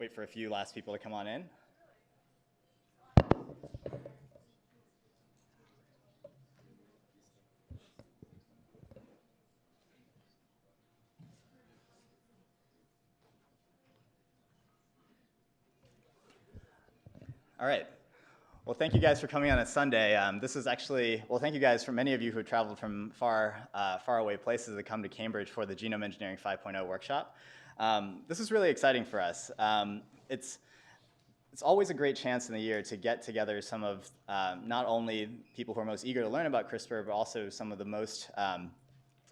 wait for a few last people to come on in. All right. Well, thank you guys for coming on a Sunday. This is actually, well, thank you guys for many of you who traveled from far away places to come to Cambridge for the Genome Engineering 5.0 workshop. This is really exciting for us. It's always a great chance in the year to get together some of not only people who are most eager to learn about CRISPR, but also some of the most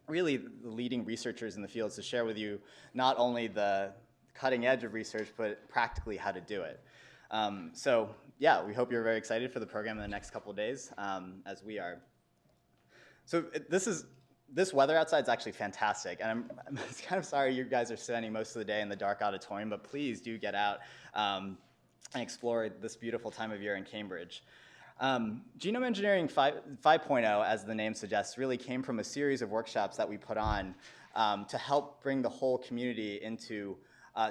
really the leading researchers in the field to share with you not only the cutting edge of research, but practically how to do it. So yeah, we hope you're very excited for the program in the next couple of days, as we are. So this weather outside is actually fantastic, and I'm kind of sorry you guys are spending most of the day in the dark auditorium, but please do get out and explore this beautiful time of year in Cambridge. Genome Engineering 5.0, as the name suggests, really came from a series of workshops that we put on to help bring the whole community into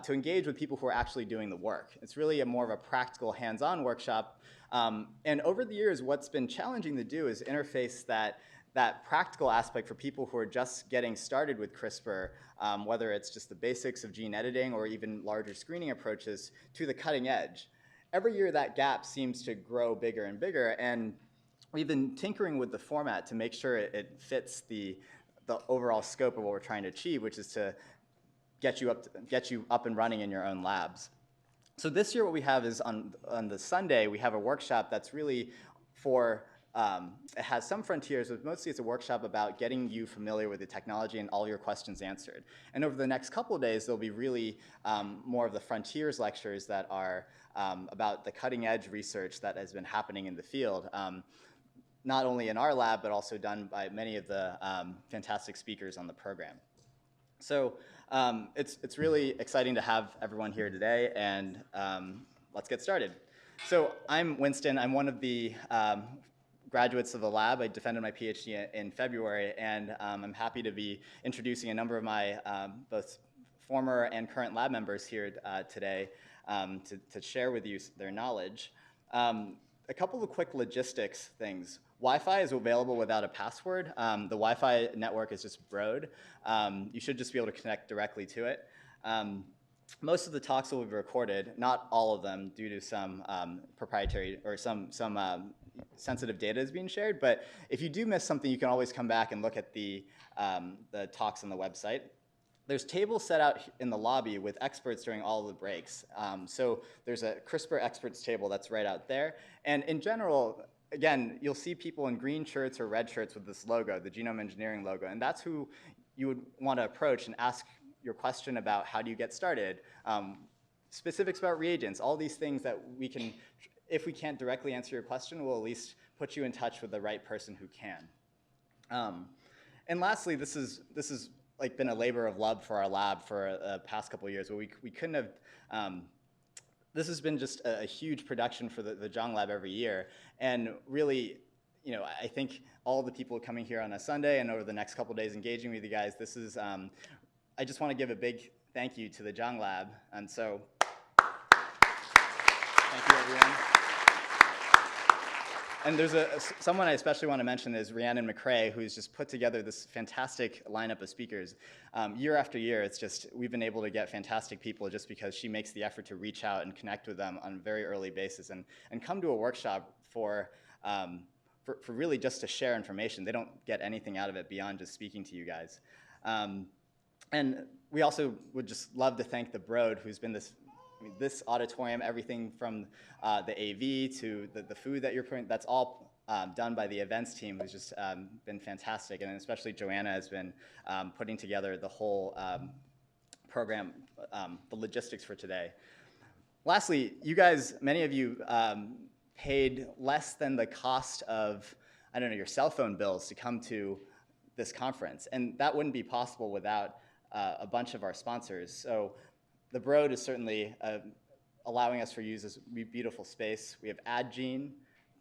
to engage with people who are actually doing the work. It's really more of a practical, hands-on workshop. And over the years, what's been challenging to do is interface that practical aspect for people who are just getting started with CRISPR, whether it's just the basics of gene editing or even larger screening approaches, to the cutting edge. Every year, that gap seems to grow bigger and bigger, and we've been tinkering with the format to make sure it fits the overall scope of what we're trying to achieve, which is to get you up and running in your own labs. So this year what we have is on the Sunday, we have a workshop that's really for, it has some frontiers, but mostly it's a workshop about getting you familiar with the technology and all your questions answered. And over the next couple of days, there'll be really more of the frontiers lectures that are about the cutting edge research that has been happening in the field. Not only in our lab, but also done by many of the fantastic speakers on the program. So it's really exciting to have everyone here today, and let's get started. So I'm Winston. I'm one of the graduates of the lab. I defended my PhD in February, and I'm happy to be introducing a number of my both former and current lab members here today to share with you their knowledge. A couple of quick logistics things. Wi-Fi is available without a password. The Wi-Fi network is just Broad. You should just be able to connect directly to it. Most of the talks will be recorded, not all of them due to some proprietary or some sensitive data is being shared, but if you do miss something, you can always come back and look at the talks on the website. There's tables set out in the lobby with experts during all of the breaks. So there's a CRISPR experts table that's right out there. And in general, again, you'll see people in green shirts or red shirts with this logo, the Genome Engineering logo, and that's who you would want to approach and ask your question about how do you get started, specifics about reagents, all these things that we can, if we can't directly answer your question, we'll at least put you in touch with the right person who can. And lastly, this is like been a labor of love for our lab for the past couple of years, where we couldn't have, this has been just a huge production for the Zhang Lab every year. And really, you know, I think all the people coming here on a Sunday and over the next couple of days engaging with you guys, this is, I just want to give a big thank you to the Zhang Lab. And so, thank you, everyone. And there's someone I especially want to mention is Rhiannon McRae, who's just put together this fantastic lineup of speakers. Year after year, it's just, we've been able to get fantastic people just because she makes the effort to reach out and connect with them on a very early basis and come to a workshop for really just to share information. They don't get anything out of it beyond just speaking to you guys. And we also would just love to thank the Broad, who's been this auditorium, everything from the AV to the food that you're putting, that's all done by the events team, who's just been fantastic. And especially Joanna has been putting together the whole program, the logistics for today. Lastly, you guys, many of you paid less than the cost of, I don't know, your cell phone bills to come to this conference. And that wouldn't be possible without a bunch of our sponsors. So the Broad is certainly allowing us to use this beautiful space. We have AdGene,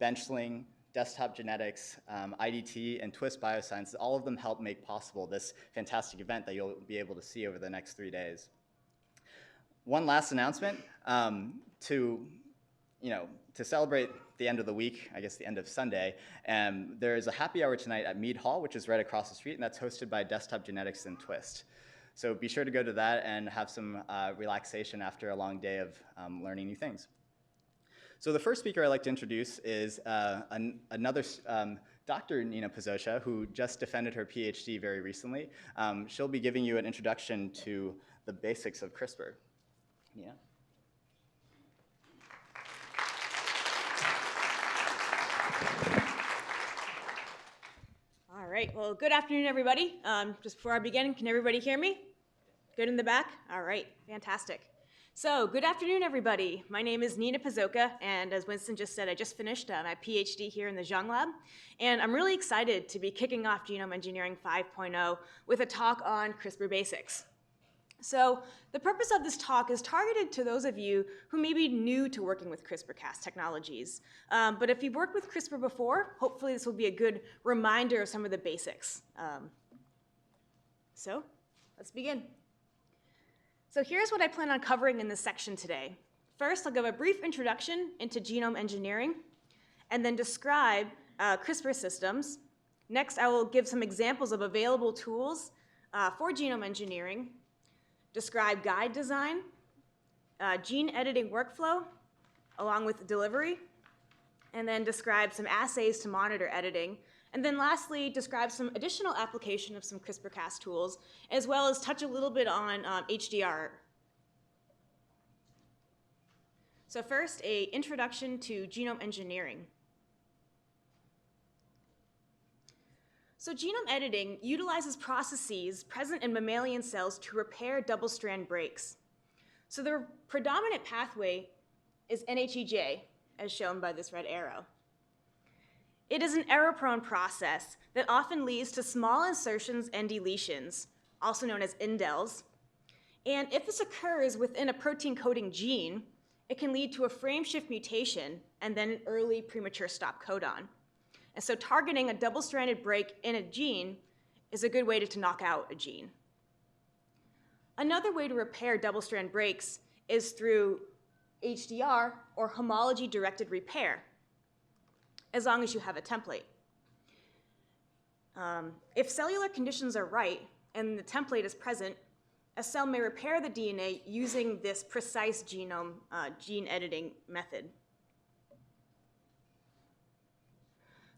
Benchling, Desktop Genetics, IDT, and Twist Biosciences. All of them help make possible this fantastic event that you'll be able to see over the next 3 days. One last announcement to celebrate the end of the week, I guess the end of Sunday, there is a happy hour tonight at Mead Hall, which is right across the street, and that's hosted by Desktop Genetics and Twist. So be sure to go to that and have some relaxation after a long day of learning new things. So the first speaker I'd like to introduce is another Dr. Nina Pazosha, who just defended her PhD very recently. She'll be giving you an introduction to the basics of CRISPR. Nina? All right, well, good afternoon, everybody. Just before I begin, can everybody hear me? Good in the back? All right, fantastic. So, good afternoon, everybody. My name is Nina Pazosha, and as Winston just said, I just finished my PhD here in the Jivan lab, and I'm really excited to be kicking off Genome Engineering 5.0 with a talk on CRISPR basics. So, the purpose of this talk is targeted to those of you who may be new to working with CRISPR-Cas technologies. But if you've worked with CRISPR before, hopefully this will be a good reminder of some of the basics. So, let's begin. So here's what I plan on covering in this section today. First, I'll give a brief introduction into genome engineering, and then describe CRISPR systems. Next, I will give some examples of available tools for genome engineering, describe guide design, gene editing workflow, along with delivery, and then describe some assays to monitor editing. And then lastly, describe some additional application of some CRISPR-Cas tools, as well as touch a little bit on HDR. So first, an introduction to genome engineering. So genome editing utilizes processes present in mammalian cells to repair double-strand breaks. So the predominant pathway is NHEJ, as shown by this red arrow. It is an error-prone process that often leads to small insertions and deletions, also known as indels. And if this occurs within a protein-coding gene, it can lead to a frame shift mutation and then an early premature stop codon. And so targeting a double-stranded break in a gene is a good way to knock out a gene. Another way to repair double-strand breaks is through HDR, or homology-directed repair, as long as you have a template. If cellular conditions are right and the template is present, a cell may repair the DNA using this precise genome gene editing method.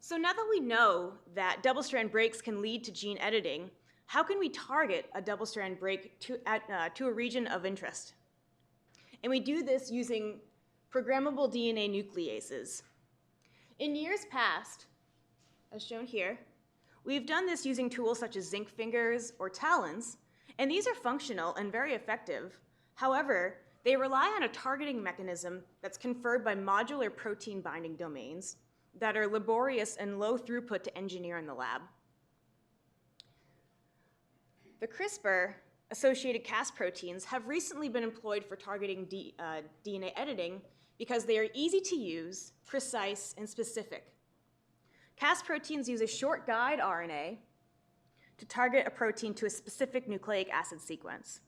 So now that we know that double-strand breaks can lead to gene editing, how can we target a double-strand break to a region of interest? And we do this using programmable DNA nucleases. In years past, as shown here, we've done this using tools such as zinc fingers or talons, and these are functional and very effective. However, they rely on a targeting mechanism that's conferred by modular protein binding domains that are laborious and low throughput to engineer in the lab. The CRISPR-associated Cas proteins have recently been employed for targeting DNA editing because they are easy to use, precise, and specific. Cas proteins use a short guide RNA to target a protein to a specific nucleic acid sequence.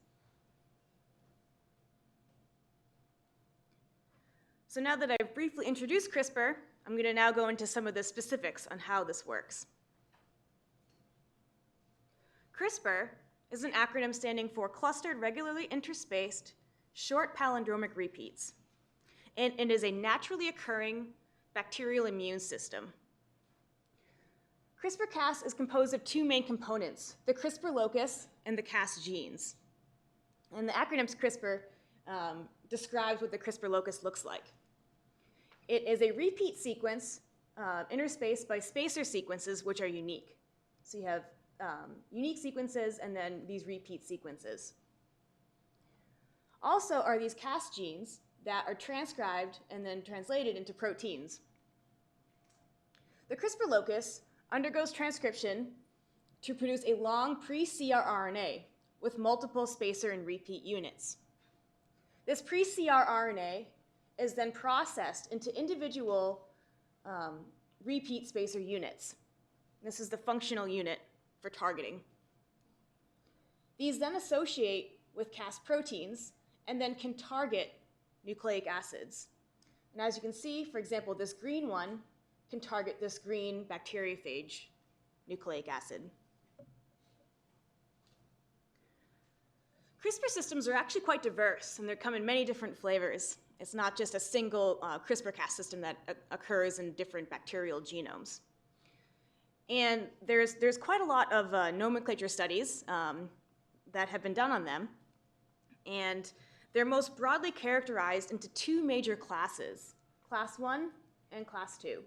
So now that I've briefly introduced CRISPR, I'm going to now go into some of the specifics on how this works. CRISPR is an acronym standing for Clustered Regularly Interspaced Short Palindromic Repeats, and it is a naturally occurring bacterial immune system. CRISPR-Cas is composed of two main components, the CRISPR locus and the Cas genes. And the acronym CRISPR describes what the CRISPR locus looks like. It is a repeat sequence interspaced by spacer sequences, which are unique. So you have unique sequences and then these repeat sequences. Also are these Cas genes that are transcribed and then translated into proteins. The CRISPR locus undergoes transcription to produce a long pre-CRRNA with multiple spacer and repeat units. This pre-CRRNA is then processed into individual repeat spacer units. This is the functional unit for targeting. These then associate with Cas proteins and then can target nucleic acids. And as you can see, for example, this green one can target this green bacteriophage nucleic acid. CRISPR systems are actually quite diverse, and they come in many different flavors. It's not just a single CRISPR-Cas system that occurs in different bacterial genomes. And there's quite a lot of nomenclature studies that have been done on them, and they're most broadly characterized into two major classes, Class 1 and Class 2.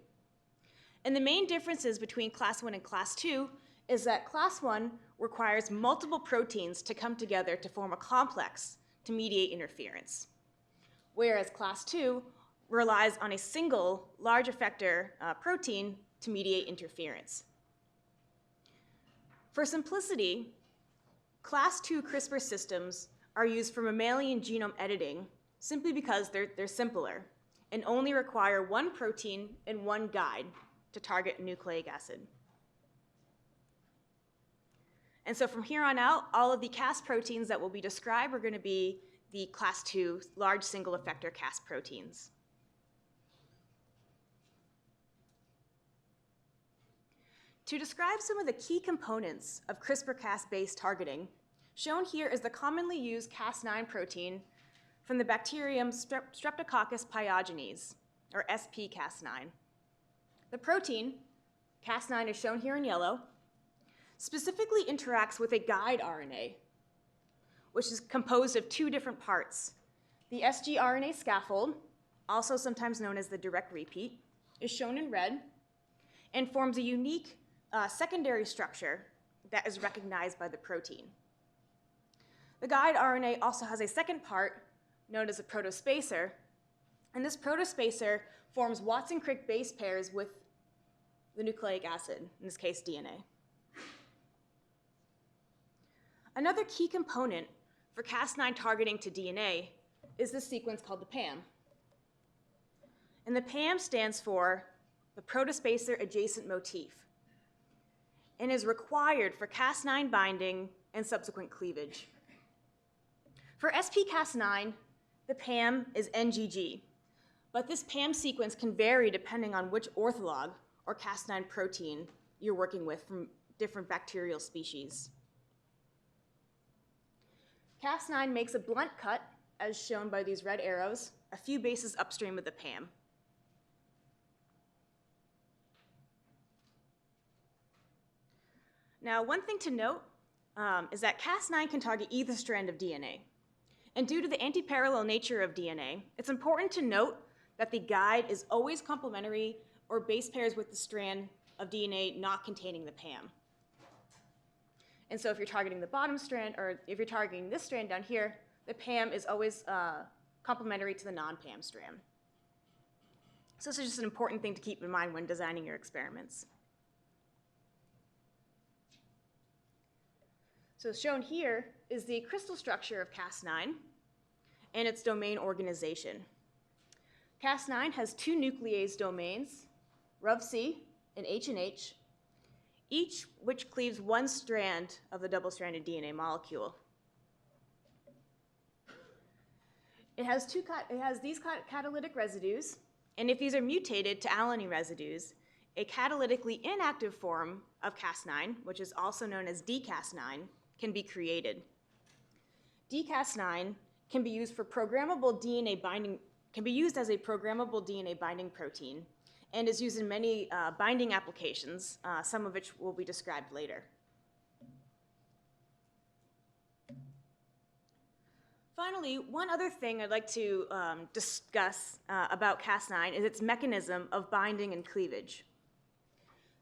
And the main differences between Class 1 and Class 2 is that Class 1 requires multiple proteins to come together to form a complex to mediate interference, whereas Class 2 relies on a single large effector protein to mediate interference. For simplicity, Class 2 CRISPR systems are used for mammalian genome editing simply because they're simpler and only require one protein and one guide to target nucleic acid. And so from here on out, all of the Cas proteins that will be described are going to be the Class 2 large single effector Cas proteins. To describe some of the key components of CRISPR-Cas-based targeting, shown here is the commonly used Cas9 protein from the bacterium Streptococcus pyogenes, or SP-Cas9. The protein, Cas9 is shown here in yellow, specifically interacts with a guide RNA, which is composed of two different parts. The sgRNA scaffold, also sometimes known as the direct repeat, is shown in red and forms a unique secondary structure that is recognized by the protein. The guide RNA also has a second part known as a protospacer, and this protospacer forms Watson-Crick base pairs with the nucleic acid, in this case DNA. Another key component for Cas9 targeting to DNA is this sequence called the PAM. And the PAM stands for the protospacer adjacent motif and is required for Cas9 binding and subsequent cleavage. For SP-Cas9, the PAM is NGG, but this PAM sequence can vary depending on which ortholog or Cas9 protein you're working with from different bacterial species. Cas9 makes a blunt cut, as shown by these red arrows, a few bases upstream of the PAM. Now, one thing to note is that Cas9 can target either strand of DNA. And due to the antiparallel nature of DNA, it's important to note that the guide is always complementary or base pairs with the strand of DNA not containing the PAM. And so if you're targeting the bottom strand, or if you're targeting this strand down here, the PAM is always complementary to the non-PAM strand. So this is just an important thing to keep in mind when designing your experiments. So shown here is the crystal structure of Cas9 and its domain organization. Cas9 has two nuclease domains, RUVC and H&H, each which cleaves one strand of the double-stranded DNA molecule. It has these catalytic residues, and if these are mutated to alanine residues, a catalytically inactive form of Cas9, which is also known as dCas9, can be created. dCas9 can be used for programmable DNA binding, can be used as a programmable DNA binding protein, and is used in many binding applications, some of which will be described later. Finally, one other thing I'd like to discuss about Cas9 is its mechanism of binding and cleavage.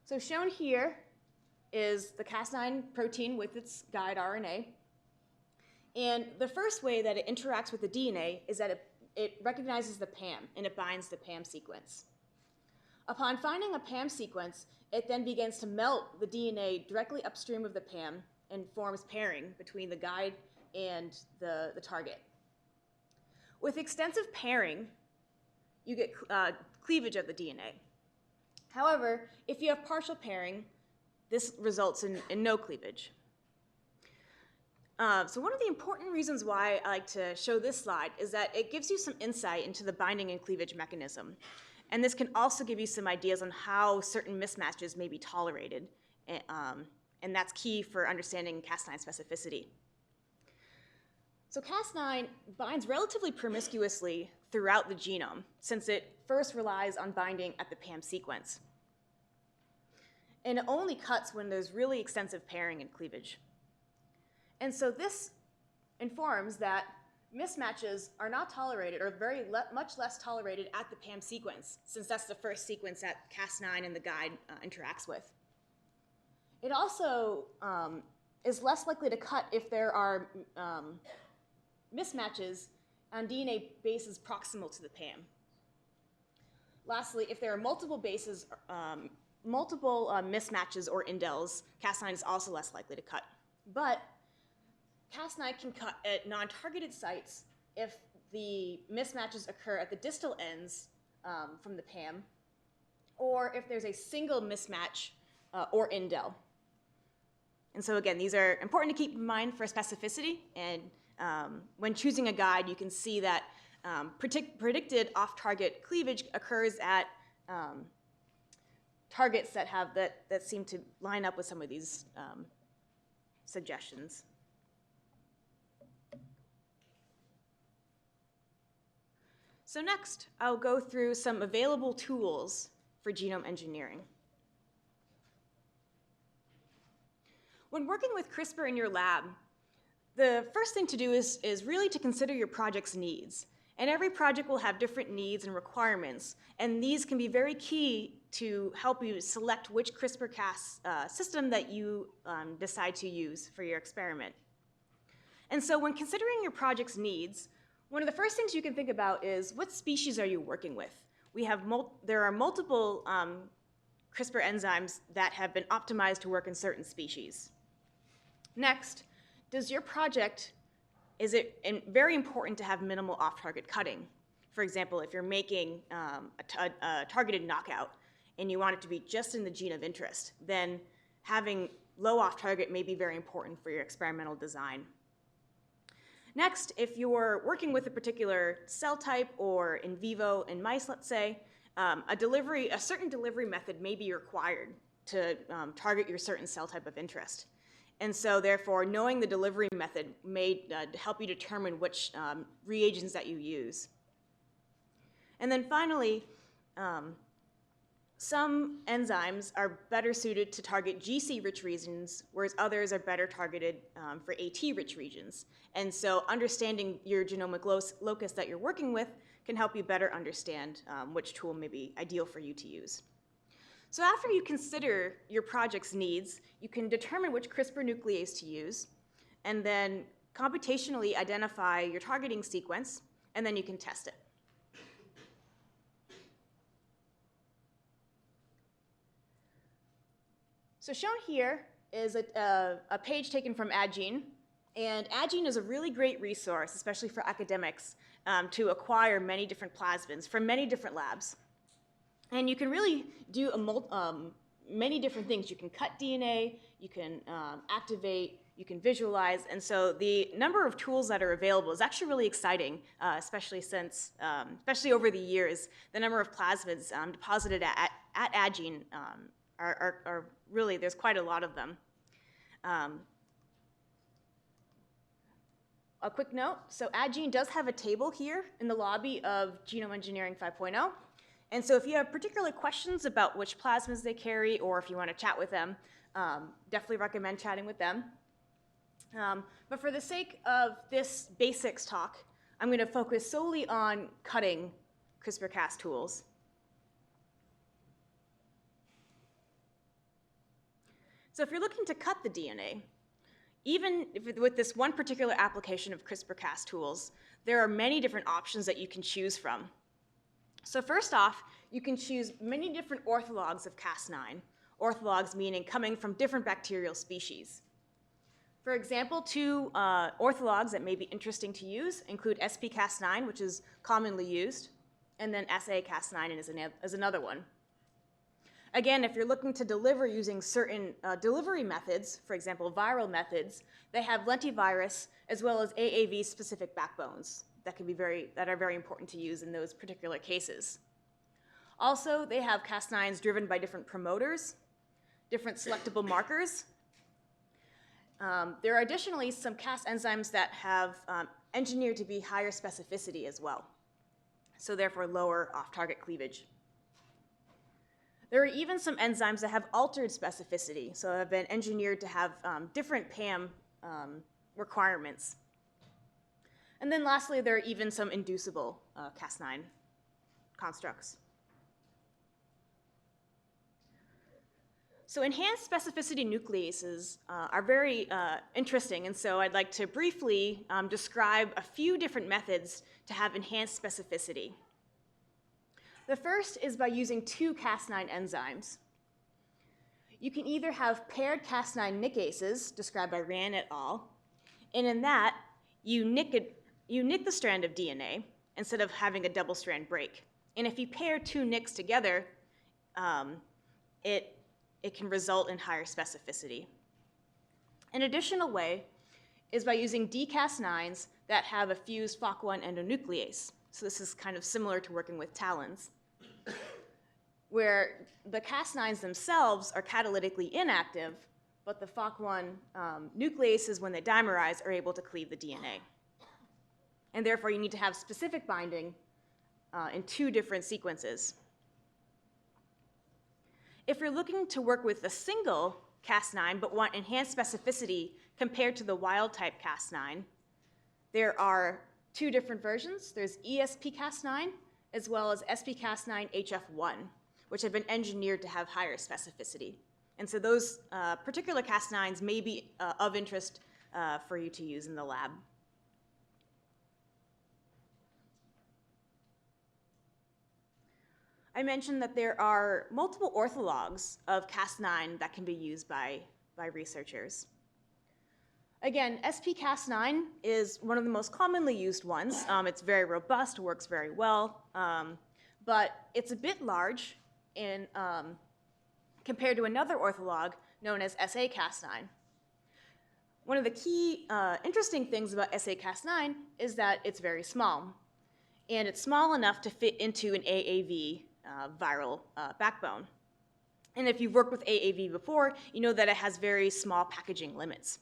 So shown here is the Cas9 protein with its guide RNA. And the first way that it interacts with the DNA is that it recognizes the PAM, and it binds the PAM sequence. Upon finding a PAM sequence, it then begins to melt the DNA directly upstream of the PAM and forms pairing between the guide and the target. With extensive pairing, you get cleavage of the DNA. However, if you have partial pairing, this results in no cleavage. So one of the important reasons why I like to show this slide is that it gives you some insight into the binding and cleavage mechanism. And this can also give you some ideas on how certain mismatches may be tolerated. And that's key for understanding Cas9 specificity. So Cas9 binds relatively promiscuously throughout the genome, since it first relies on binding at the PAM sequence. And it only cuts when there's really extensive pairing and cleavage. And so this informs that mismatches are not tolerated, or much less tolerated at the PAM sequence, since that's the first sequence that Cas9 and the guide interacts with. It also is less likely to cut if there are mismatches on DNA bases proximal to the PAM. Lastly, if there are multiple bases, mismatches or indels, Cas9 is also less likely to cut. But Cas9 can cut at non-targeted sites if the mismatches occur at the distal ends from the PAM, or if there's a single mismatch or indel. And so again, these are important to keep in mind for specificity, and when choosing a guide, you can see that predicted off-target cleavage occurs at targets that seem to line up with some of these suggestions. So next, I'll go through some available tools for genome engineering. When working with CRISPR in your lab, the first thing to do is really to consider your project's needs. And every project will have different needs and requirements, and these can be very key to help you select which CRISPR-Cas system that you decide to use for your experiment. And so when considering your project's needs, one of the first things you can think about is what species are you working with? There are multiple CRISPR enzymes that have been optimized to work in certain species. Next, is it very important to have minimal off-target cutting? For example, if you're making a targeted knockout and you want it to be just in the gene of interest, then having low off-target may be very important for your experimental design. Next, if you're working with a particular cell type or in vivo in mice, let's say, a certain delivery method may be required to target your certain cell type of interest. And so therefore, knowing the delivery method may help you determine which reagents that you use. And then finally, some enzymes are better suited to target GC-rich regions, whereas others are better targeted for AT-rich regions. And so understanding your genomic locus that you're working with can help you better understand which tool may be ideal for you to use. So after you consider your project's needs, you can determine which CRISPR nuclease to use, and then computationally identify your targeting sequence, and then you can test it. So shown here is a page taken from AdGene, and AdGene is a really great resource, especially for academics, to acquire many different plasmids from many different labs. And you can really do many different things. You can cut DNA, you can activate, you can visualize, and so the number of tools that are available is actually really exciting, especially over the years, the number of plasmids deposited at AdGene are really, there's quite a lot of them. A quick note, so AdGene does have a table here in the lobby of Genome Engineering 5.0. And so if you have particular questions about which plasmids they carry, or if you want to chat with them, definitely recommend chatting with them. But for the sake of this basics talk, I'm going to focus solely on cutting CRISPR-Cas tools. So if you're looking to cut the DNA, even with this one particular application of CRISPR-Cas tools, there are many different options that you can choose from. So first off, you can choose many different orthologs of Cas9, orthologs meaning coming from different bacterial species. For example, two orthologs that may be interesting to use include SP-Cas9, which is commonly used, and then SA-Cas9 is another one. Again, if you're looking to deliver using certain delivery methods, for example, viral methods, they have lentivirus as well as AAV-specific backbones that are very important to use in those particular cases. Also, they have Cas9s driven by different promoters, different selectable markers. There are additionally some Cas enzymes that have engineered to be higher specificity as well, so therefore lower off-target cleavage. There are even some enzymes that have altered specificity, so have been engineered to have different PAM requirements. And then lastly, there are even some inducible Cas9 constructs. So enhanced specificity nucleases are very interesting, and so I'd like to briefly describe a few different methods to have enhanced specificity. The first is by using two Cas9 enzymes. You can either have paired Cas9 nicases, described by Rand et al., and in that, you nick the strand of DNA instead of having a double-strand break. And if you pair two nicks together, it can result in higher specificity. An additional way is by using dCas9s that have a fused FOC1 endonuclease. So this is kind of similar to working with talons, where the Cas9s themselves are catalytically inactive, but the FOC1 nucleases, when they dimerize, are able to cleave the DNA. And therefore, you need to have specific binding in two different sequences. If you're looking to work with a single Cas9 but want enhanced specificity compared to the wild-type Cas9, there are two different versions. There's ESP-Cas9 as well as SP-Cas9-HF1, which have been engineered to have higher specificity. And so those particular Cas9s may be of interest for you to use in the lab. I mentioned that there are multiple orthologs of Cas9 that can be used by researchers. Again, SP-Cas9 is one of the most commonly used ones. It's very robust, works very well, but it's a bit large compared to another ortholog known as SA-Cas9. One of the key interesting things about SA-Cas9 is that it's very small, and it's small enough to fit into an AAV viral backbone. And if you've worked with AAV before, you know that it has very small packaging limits.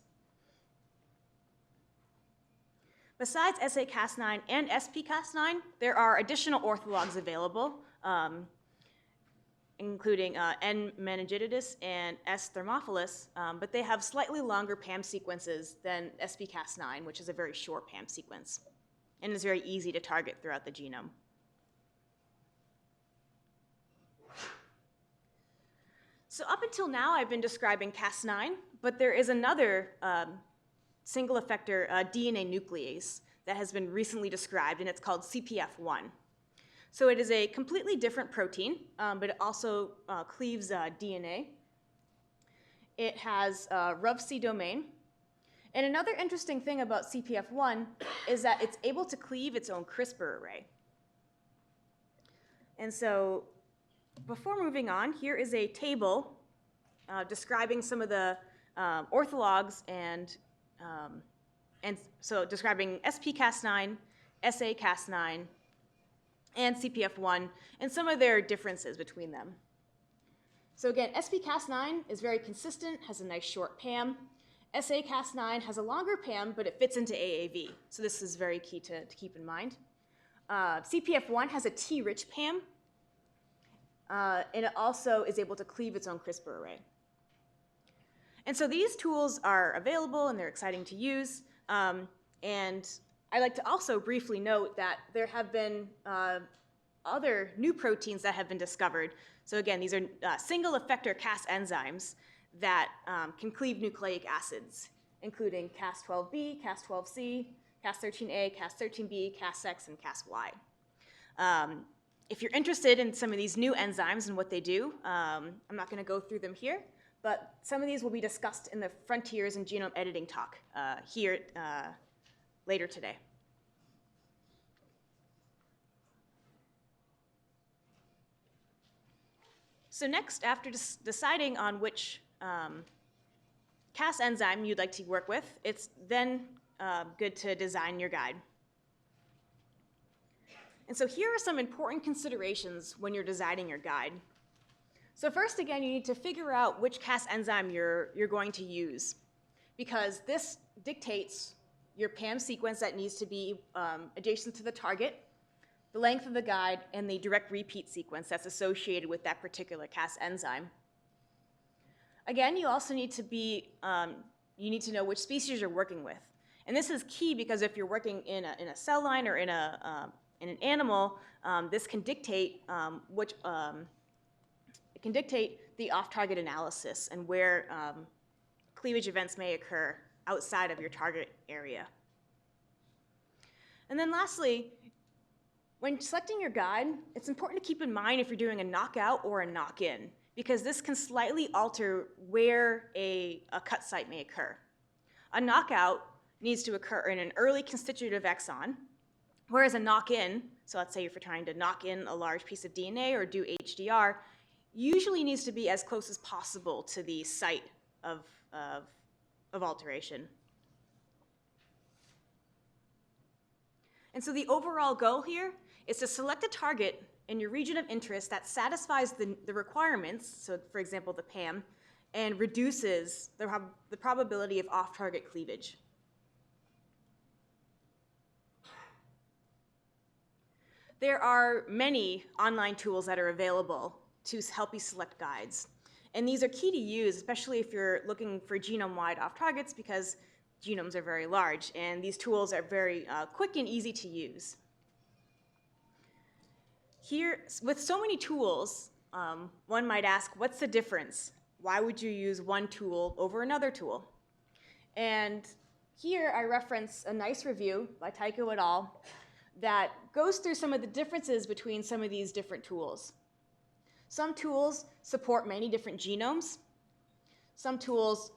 Besides SA-Cas9 and SP-Cas9, there are additional orthologs available, including N. meningitidis and S. thermophilus, but they have slightly longer PAM sequences than SP-Cas9, which is a very short PAM sequence, and is very easy to target throughout the genome. So up until now, I've been describing Cas9, but there is another single effector DNA nuclease that has been recently described, and it's called CPF1. So it is a completely different protein, but it also cleaves DNA. It has a RUVC domain. And another interesting thing about CPF1 is that it's able to cleave its own CRISPR array. And so before moving on, here is a table describing some of the orthologs and so describing SP-Cas9, SA-Cas9, and CPF1, and some of their differences between them. So again, SP-Cas9 is very consistent, has a nice short PAM. SA-Cas9 has a longer PAM, but it fits into AAV. So this is very key to keep in mind. CPF1 has a T-rich PAM, and it also is able to cleave its own CRISPR array. And so these tools are available, and they're exciting to use. And I'd like to also briefly note that there have been other new proteins that have been discovered. So again, these are single effector Cas enzymes that can cleave nucleic acids, including Cas12b, Cas12c, Cas13a, Cas13b, Cas6, and Cas-Y. If you're interested in some of these new enzymes and what they do, I'm not going to go through them here, but some of these will be discussed in the Frontiers in Genome Editing talk here later today. So next, after deciding on which Cas enzyme you'd like to work with, it's then good to design your guide. And so here are some important considerations when you're designing your guide. So first, again, you need to figure out which Cas enzyme you're going to use, because this dictates your PAM sequence that needs to be adjacent to the target, the length of the guide, and the direct repeat sequence that's associated with that particular Cas enzyme. Again, you also need to you need to know which species you're working with. And this is key because if you're working in a cell line or in an animal, this can dictate it can dictate the off-target analysis and where cleavage events may occur outside of your target area. And then lastly, when selecting your guide, it's important to keep in mind if you're doing a knockout or a knock-in, because this can slightly alter where a cut site may occur. A knockout needs to occur in an early constitutive exon, whereas a knock-in, so let's say if you're trying to knock in a large piece of DNA or do HDR, usually needs to be as close as possible to the site of alteration. And so the overall goal here is to select a target in your region of interest that satisfies the requirements, so for example, the PAM, and reduces the probability of off-target cleavage. There are many online tools that are available to help you select guides. And these are key to use, especially if you're looking for genome-wide off-targets, because genomes are very large, and these tools are very quick and easy to use. Here, with so many tools, one might ask, what's the difference? Why would you use one tool over another tool? And here I reference a nice review by Tycho et al. That goes through some of the differences between some of these different tools. Some tools support many different genomes. Some tools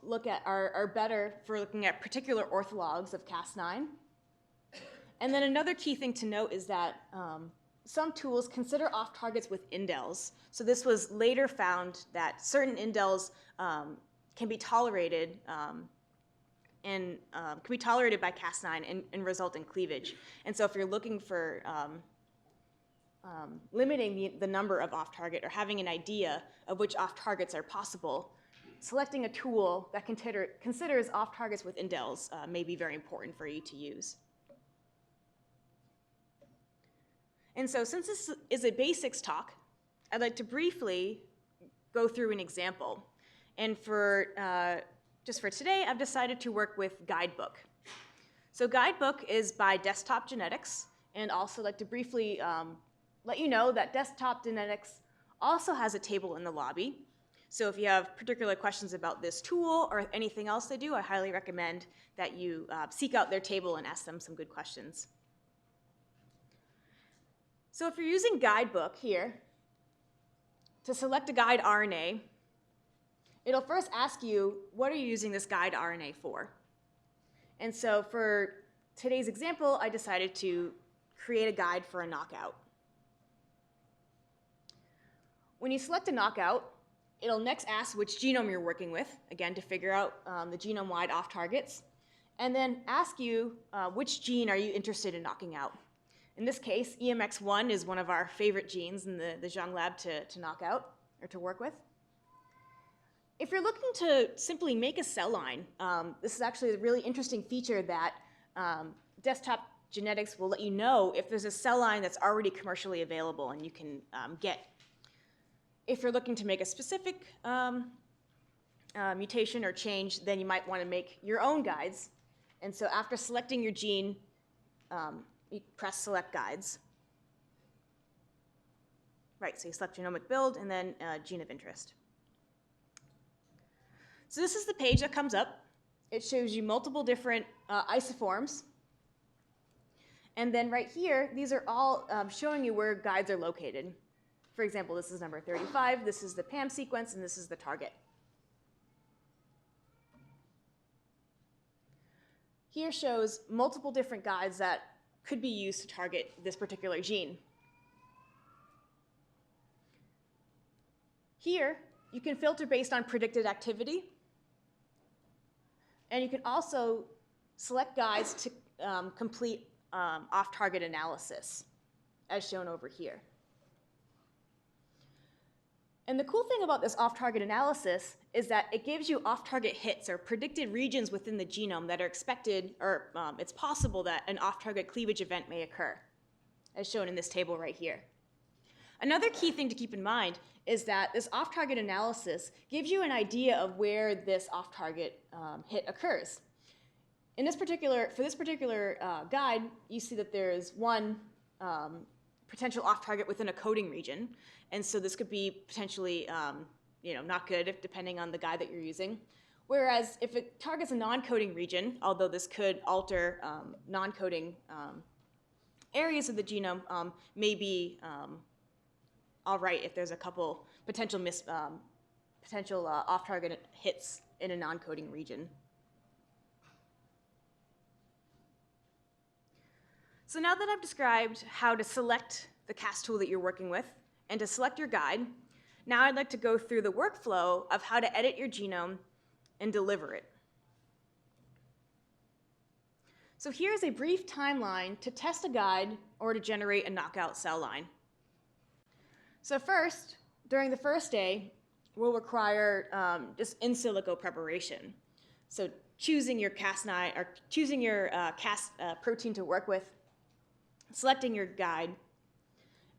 are better for looking at particular orthologs of Cas9. And then another key thing to note is that some tools consider off-targets with indels. So this was later found that certain indels can be tolerated by Cas9 and result in cleavage. And so if you're looking for limiting the number of off-target or having an idea of which off-targets are possible, selecting a tool that considers off-targets with indels may be very important for you to use. And so since this is a basics talk, I'd like to briefly go through an example. And just for today, I've decided to work with Guidebook. So Guidebook is by Desktop Genetics, and also like to briefly let you know that Desktop Genetics also has a table in the lobby. So if you have particular questions about this tool or anything else they do, I highly recommend that you seek out their table and ask them some good questions. So if you're using Guidebook here, to select a guide RNA, it'll first ask you, what are you using this guide RNA for? And so for today's example, I decided to create a guide for a knockout. When you select a knockout, it'll next ask which genome you're working with, again, to figure out the genome-wide off-targets, and then ask you which gene are you interested in knocking out. In this case, EMX1 is one of our favorite genes in the Zhang lab to knock out or to work with. If you're looking to simply make a cell line, this is actually a really interesting feature that Desktop Genetics will let you know if there's a cell line that's already commercially available and you can get. If you're looking to make a specific mutation or change, then you might want to make your own guides. And so after selecting your gene, you press Select Guides. Right, so you select genomic build and then gene of interest. So this is the page that comes up. It shows you multiple different isoforms. And then right here, these are all showing you where guides are located. For example, this is number 35, this is the PAM sequence, and this is the target. Here shows multiple different guides that could be used to target this particular gene. Here, you can filter based on predicted activity, and you can also select guides to complete off-target analysis, as shown over here. And the cool thing about this off-target analysis is that it gives you off-target hits or predicted regions within the genome that are expected, or it's possible that an off-target cleavage event may occur, as shown in this table right here. Another key thing to keep in mind is that this off-target analysis gives you an idea of where this off-target hit occurs. For this particular guide, you see that there is one potential off-target within a coding region, and so this could be potentially not good depending on the guide that you're using. Whereas if it targets a non-coding region, although this could alter non-coding areas of the genome, may be all right if there's a couple potential off-target hits in a non-coding region. So now that I've described how to select the Cas tool that you're working with and to select your guide, now I'd like to go through the workflow of how to edit your genome and deliver it. So here's a brief timeline to test a guide or to generate a knockout cell line. So first, during the first day, we'll require just in silico preparation. So choosing your Cas9 or choosing your Cas protein to work with, selecting your guide,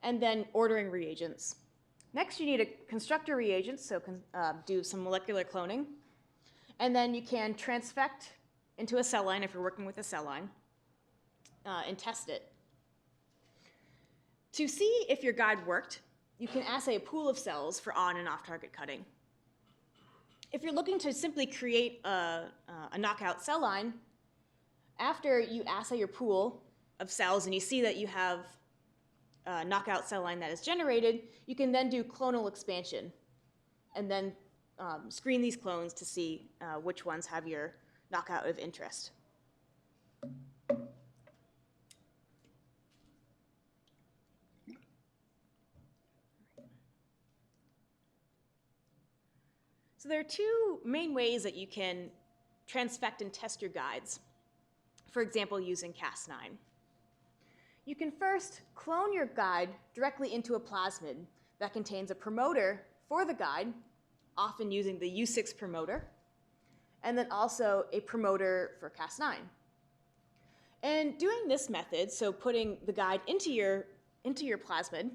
and then ordering reagents. Next, you need to construct your reagents, so do some molecular cloning. And then you can transfect into a cell line if you're working with a cell line and test it. To see if your guide worked, you can assay a pool of cells for on and off-target cutting. If you're looking to simply create a knockout cell line, after you assay your pool of cells and you see that you have a knockout cell line that is generated, you can then do clonal expansion and then screen these clones to see which ones have your knockout of interest. So there are two main ways that you can transfect and test your guides, for example, using Cas9. You can first clone your guide directly into a plasmid that contains a promoter for the guide, often using the U6 promoter, and then also a promoter for Cas9. And doing this method, so putting the guide into your plasmid,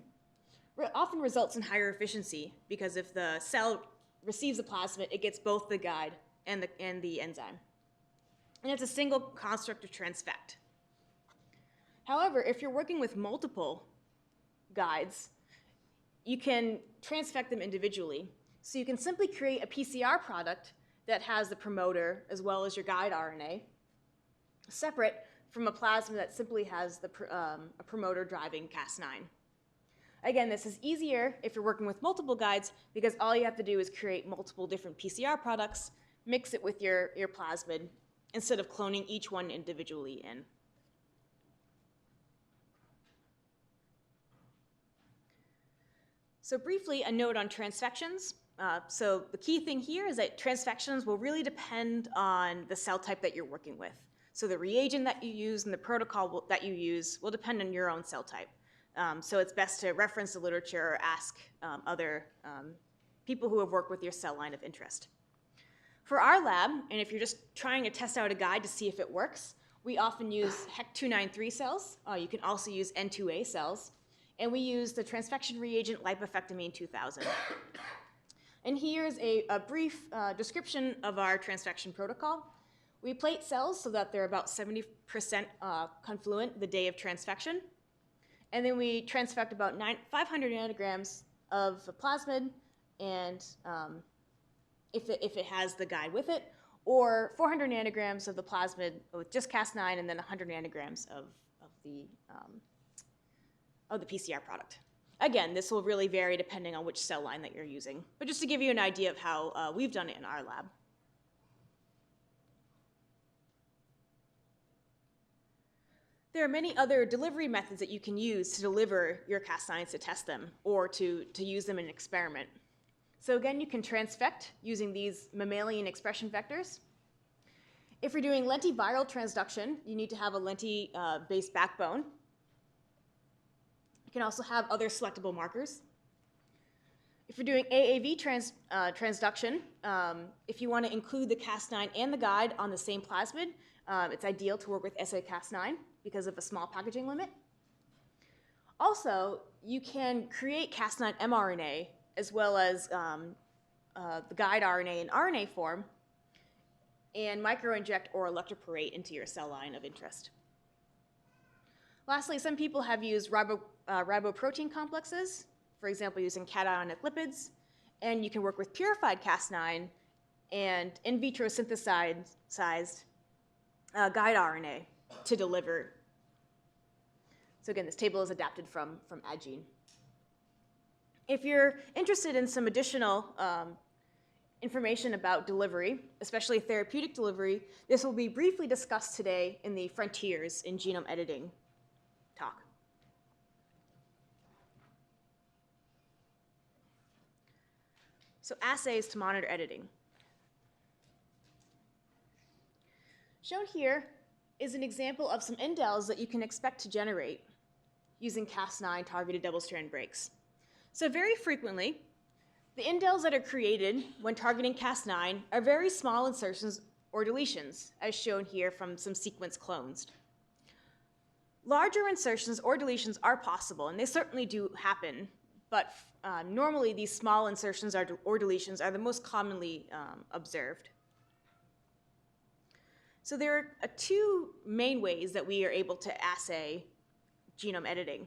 often results in higher efficiency, because if the cell receives the plasmid, it gets both the guide and the enzyme. And it's a single construct of transfect. However, if you're working with multiple guides, you can transfect them individually. So you can simply create a PCR product that has the promoter as well as your guide RNA, separate from a plasmid that simply has a promoter driving Cas9. Again, this is easier if you're working with multiple guides because all you have to do is create multiple different PCR products, mix it with your plasmid, instead of cloning each one individually in. So briefly, a note on transfections. So the key thing here is that transfections will really depend on the cell type that you're working with. So the reagent that you use and the protocol that you use will depend on your own cell type. So it's best to reference the literature or ask other people who have worked with your cell line of interest. For our lab, and if you're just trying to test out a guide to see if it works, we often use HEC293 cells. You can also use N2A cells. And we use the transfection reagent lipofectamine 2000. And here's a brief description of our transfection protocol. We plate cells so that they're about 70% confluent the day of transfection. And then we transfect about 500 nanograms of the plasmid, and if it has the guide with it, or 400 nanograms of the plasmid with just Cas9, and then 100 nanograms of the PCR product. Again, this will really vary depending on which cell line that you're using, but just to give you an idea of how we've done it in our lab. There are many other delivery methods that you can use to deliver your Cas9s to test them or to use them in an experiment. So again, you can transfect using these mammalian expression vectors. If you're doing lentiviral transduction, you need to have a lenti-based backbone. You can also have other selectable markers. If you're doing AAV transduction, if you want to include the Cas9 and the guide on the same plasmid, it's ideal to work with SA-Cas9 because of a small packaging limit. Also, you can create Cas9 mRNA as well as the guide RNA in RNA form and microinject or electroporate into your cell line of interest. Lastly, some people have used riboprotein complexes, for example, using cationic lipids, and you can work with purified Cas9 and in vitro synthesized guide RNA to deliver. So again, this table is adapted from Adgene. If you're interested in some additional information about delivery, especially therapeutic delivery, this will be briefly discussed today in the Frontiers in Genome Editing talk. So assays to monitor editing. Shown here is an example of some indels that you can expect to generate using Cas9 targeted double-strand breaks. So very frequently, the indels that are created when targeting Cas9 are very small insertions or deletions, as shown here from some sequence clones. Larger insertions or deletions are possible, and they certainly do happen, but normally these small insertions or deletions are the most commonly observed. So there are two main ways that we are able to assay genome editing.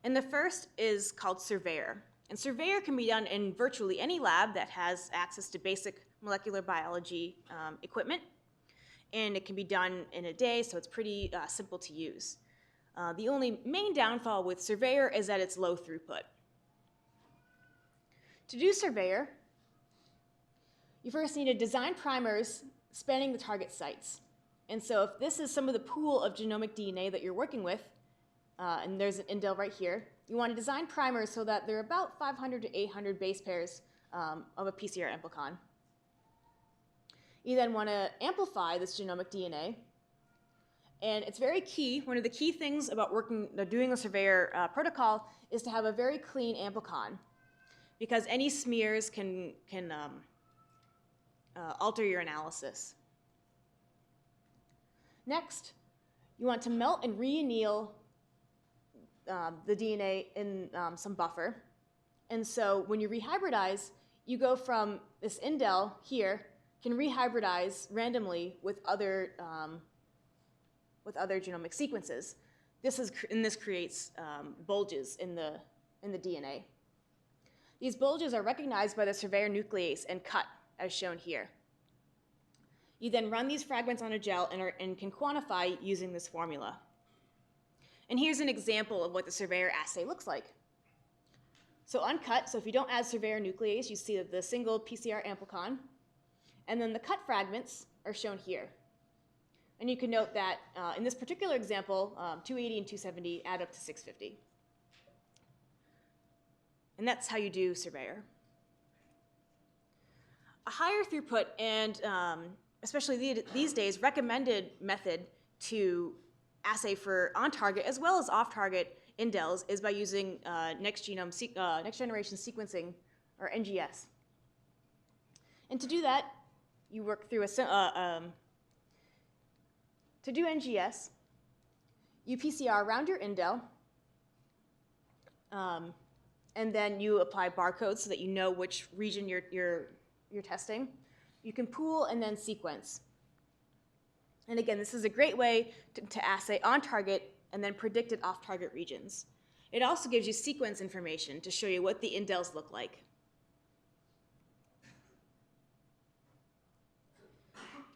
And the first is called Surveyor. And Surveyor can be done in virtually any lab that has access to basic molecular biology equipment. And it can be done in a day, so it's pretty simple to use. The only main downfall with Surveyor is that it's low throughput. To do Surveyor, you first need to design primers spanning the target sites. And so if this is some of the pool of genomic DNA that you're working with, and there's an indel right here, you want to design primers so that there are about 500 to 800 base pairs of a PCR amplicon. You then want to amplify this genomic DNA. And it's very key. One of the key things about doing a Surveyor protocol is to have a very clean amplicon, because any smears can alter your analysis. Next, you want to melt and re-anneal the DNA in some buffer. And so when you rehybridize, you go from this indel here, can rehybridize randomly with other genomic sequences. This creates bulges in the DNA. These bulges are recognized by the Surveyor nuclease and cut, as shown here. You then run these fragments on a gel and can quantify using this formula. And here's an example of what the Surveyor assay looks like. So uncut, so if you don't add Surveyor nuclease, you see the single PCR amplicon. And then the cut fragments are shown here. And you can note that in this particular example, 280 and 270 add up to 650. And that's how you do Surveyor. A higher throughput and especially these days recommended method to assay for on-target as well as off-target indels is by using next generation sequencing, or NGS. And to do that, you work through to do NGS, you PCR around your indel, and then you apply barcodes so that you know which region you're testing. You can pool and then sequence. And again, this is a great way to assay on-target and then predicted off-target regions. It also gives you sequence information to show you what the indels look like.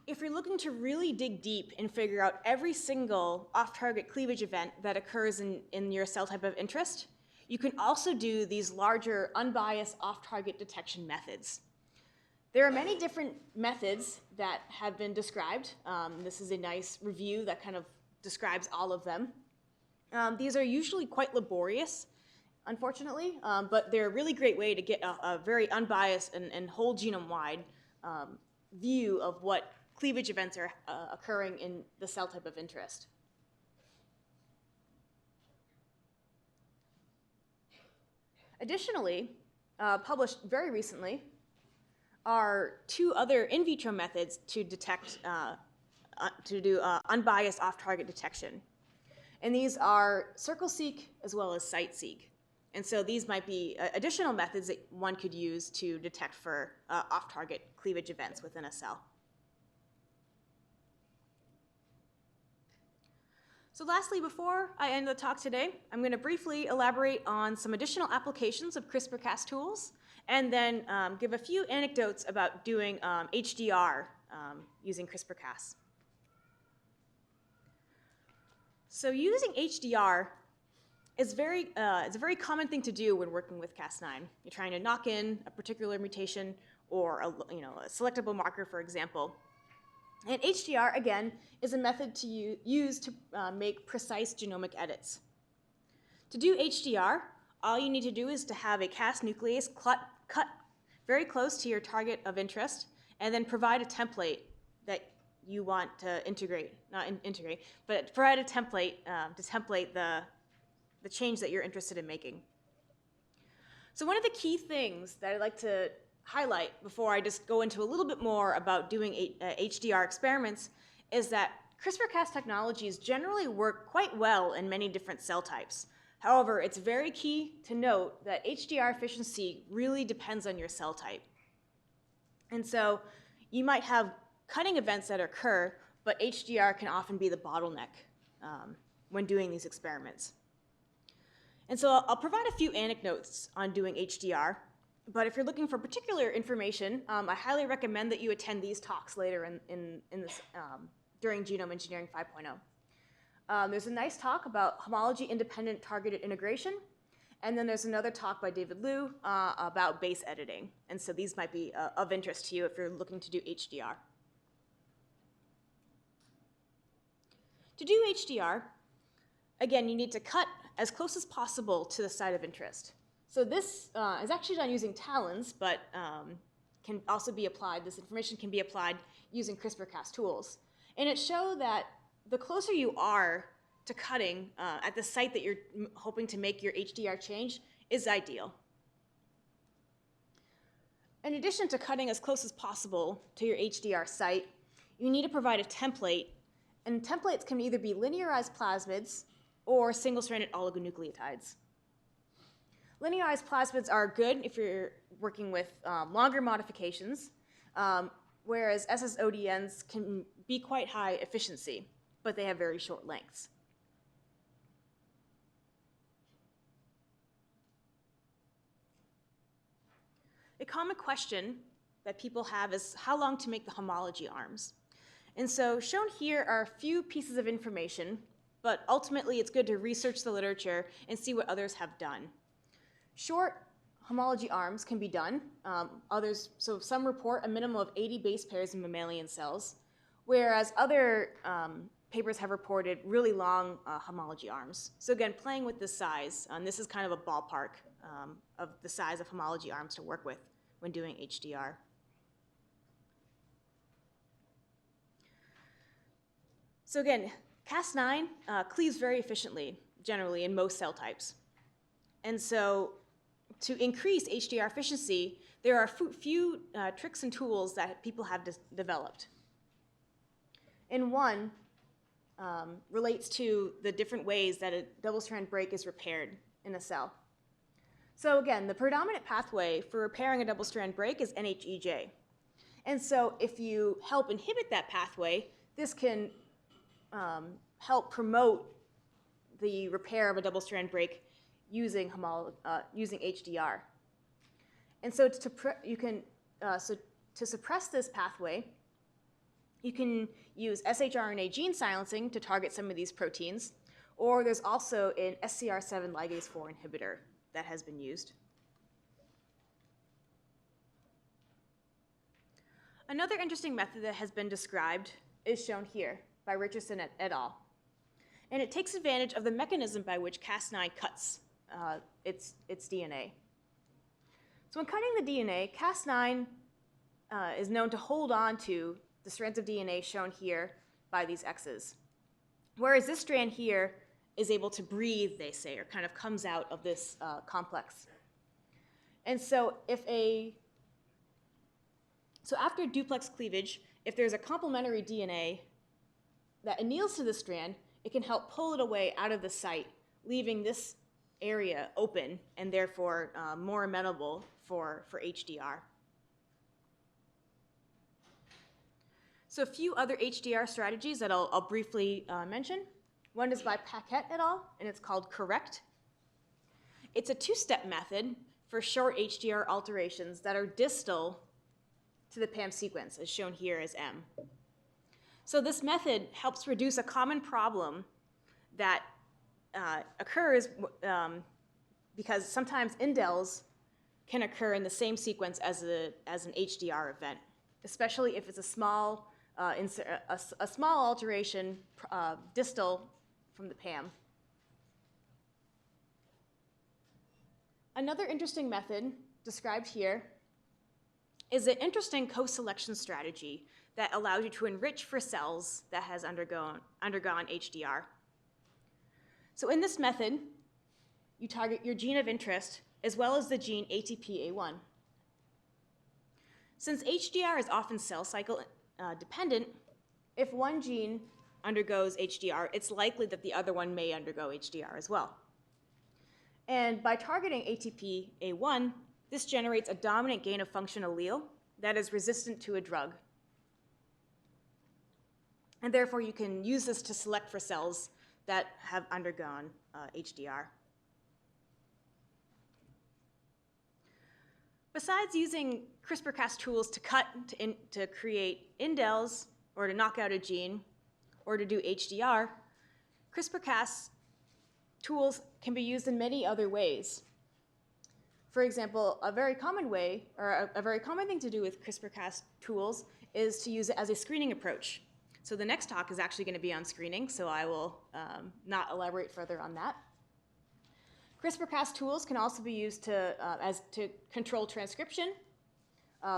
If you're looking to really dig deep and figure out every single off-target cleavage event that occurs in your cell type of interest, you can also do these larger unbiased off-target detection methods. There are many different methods that have been described. This is a nice review that kind of describes all of them. These are usually quite laborious, unfortunately, but they're a really great way to get a very unbiased and whole genome-wide view of what cleavage events are occurring in the cell type of interest. Additionally, published very recently, are two other in vitro methods to detect, to do unbiased off-target detection. And these are circle-seq as well as site-seq. And so these might be additional methods that one could use to detect for off-target cleavage events within a cell. So lastly, before I end the talk today, I'm going to briefly elaborate on some additional applications of CRISPR-Cas tools, and then give a few anecdotes about doing HDR using CRISPR-Cas. So using HDR is it's a very common thing to do when working with Cas9. You're trying to knock in a particular mutation or a selectable marker, for example. And HDR, again, is a method to use to make precise genomic edits. To do HDR, all you need to do is to have a Cas nuclease cut very close to your target of interest, and then provide a template that you want to integrate, but provide a template to template the change that you're interested in making. So one of the key things that I'd like to highlight before I just go into a little bit more about doing HDR experiments is that CRISPR-Cas technologies generally work quite well in many different cell types. However, it's very key to note that HDR efficiency really depends on your cell type. And so you might have cutting events that occur, but HDR can often be the bottleneck when doing these experiments. And so I'll provide a few anecdotes on doing HDR, but if you're looking for particular information, I highly recommend that you attend these talks later in this, during Genome Engineering 5.0. There's a nice talk about homology-independent targeted integration, and then there's another talk by Beaulieu about base editing. And so these might be of interest to you if you're looking to do HDR. To do HDR, again, you need to cut as close as possible to the site of interest. So this is actually done using TALENs, but can also be applied, this information can be applied using CRISPR-Cas tools. And it showed that the closer you are to cutting at the site that you're hoping to make your HDR change is ideal. In addition to cutting as close as possible to your HDR site, you need to provide a template, and templates can either be linearized plasmids or single-stranded oligonucleotides. Linearized plasmids are good if you're working with longer modifications, whereas SSODNs can be quite high efficiency, but they have very short lengths. A common question that people have is how long to make the homology arms. And so shown here are a few pieces of information, but ultimately it's good to research the literature and see what others have done. Short homology arms can be done. So some report a minimum of 80 base pairs in mammalian cells, whereas other papers have reported really long homology arms. So again, playing with the size, this is kind of a ballpark of the size of homology arms to work with when doing HDR. So again, Cas9 cleaves very efficiently, generally, in most cell types. And so to increase HDR efficiency, there are a few tricks and tools that people have developed. And one relates to the different ways that a double-strand break is repaired in a cell. So again, the predominant pathway for repairing a double-strand break is NHEJ. And so if you help inhibit that pathway, this can help promote the repair of a double-strand break using HDR. And so to suppress this pathway, you can use shRNA gene silencing to target some of these proteins, or there's also an SCR7 ligase 4 inhibitor that has been used. Another interesting method that has been described is shown here by Richardson et al. And it takes advantage of the mechanism by which Cas9 cuts its DNA. So when cutting the DNA, Cas9 is known to hold on to the strands of DNA shown here by these X's. Whereas this strand here is able to breathe, they say, or kind of comes out of this complex. And so after duplex cleavage, if there's a complementary DNA that anneals to the strand, it can help pull it away out of the site, leaving this area open and therefore more amenable for HDR. So a few other HDR strategies that I'll briefly mention. One is by Paquette et al., and it's called CORRECT. It's a two-step method for short HDR alterations that are distal to the PAM sequence, as shown here as M. So this method helps reduce a common problem that occurs because sometimes indels can occur in the same sequence as an HDR event, especially if it's a small alteration distal from the PAM. Another interesting method described here is an interesting co-selection strategy that allows you to enrich for cells that has undergone HDR. So in this method, you target your gene of interest as well as the gene ATPA1. Since HDR is often cell cycle dependent, if one gene undergoes HDR, it's likely that the other one may undergo HDR as well. And by targeting ATPA1, this generates a dominant gain-of-function allele that is resistant to a drug. And therefore, you can use this to select for cells that have undergone HDR. Besides using CRISPR-Cas tools to cut to create indels or to knock out a gene or to do HDR, CRISPR-Cas tools can be used in many other ways. For example, a very common way, or a very common thing to do with CRISPR-Cas tools is to use it as a screening approach. So the next talk is actually going to be on screening, so I will not elaborate further on that. CRISPR-Cas tools can also be used to control transcription,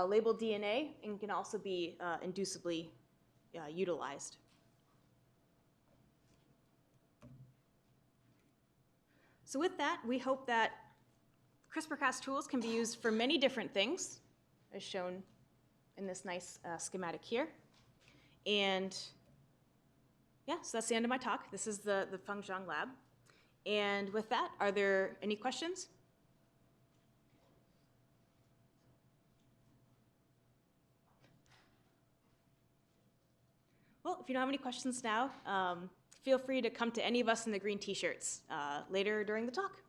label DNA, and can also be inducibly utilized. So with that, we hope that CRISPR-Cas tools can be used for many different things, as shown in this nice schematic here. And yeah, so that's the end of my talk. This is the Feng Zhang lab. And with that, are there any questions? Well, if you don't have any questions now, feel free to come to any of us in the green t-shirts later during the talk.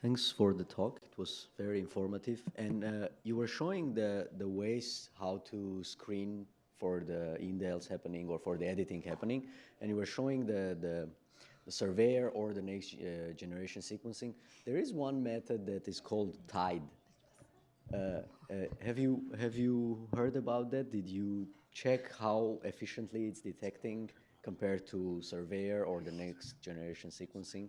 Thanks for the talk. It was very informative. And you were showing the ways how to screen for the indels happening or for the editing happening. And you were showing the surveyor or the next generation sequencing. There is one method that is called TIDE. Have you heard about that? Did you check how efficiently it's detecting compared to surveyor or the next generation sequencing?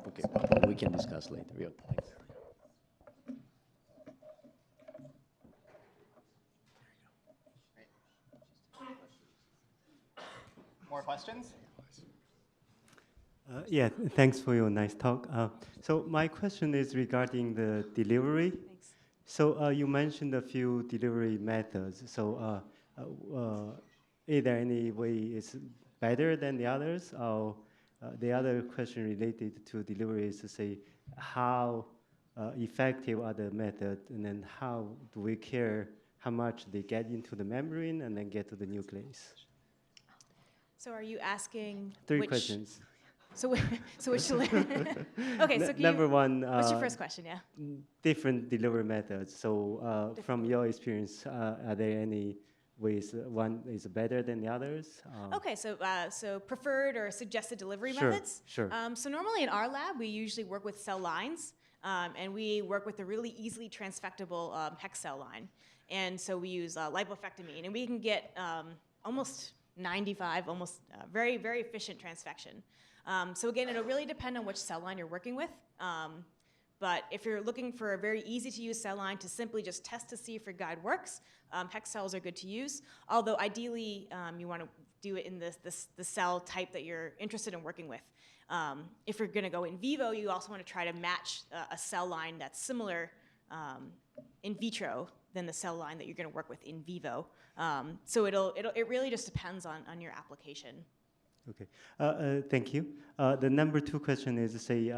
Okay, we can discuss later. Yeah, thanks. more questions? Yeah, thanks for your nice talk. So my question is regarding the delivery. Thanks. So you mentioned a few delivery methods. So is there any way it's better than the others? Or the other question related to delivery is to say how effective are the methods, and then how do we care how much they get into the membrane and then get to the nucleus? So are you asking Three which, questions. So, so which okay, so can Number you, one. what's your first question, yeah? Different delivery methods. So from your experience, are there any ways one is better than the others? Okay, so so preferred or suggested delivery Sure, methods? sure. So normally in our lab, we usually work with cell lines, and we work with a really easily transfectable hex cell line. And so we use lipofectamine, and we can get almost 95, almost very, very efficient transfection. So again, it'll really depend on which cell line you're working with. But if you're looking for a very easy-to-use cell line to simply just test to see if your guide works, hex cells are good to use. Although ideally, you want to do it in the cell type that you're interested in working with. If you're going to go in vivo, you also want to try to match a cell line that's similar in vitro than the cell line that you're going to work with in vivo. So it really just depends on your application. Okay, thank you. The number two question is, say,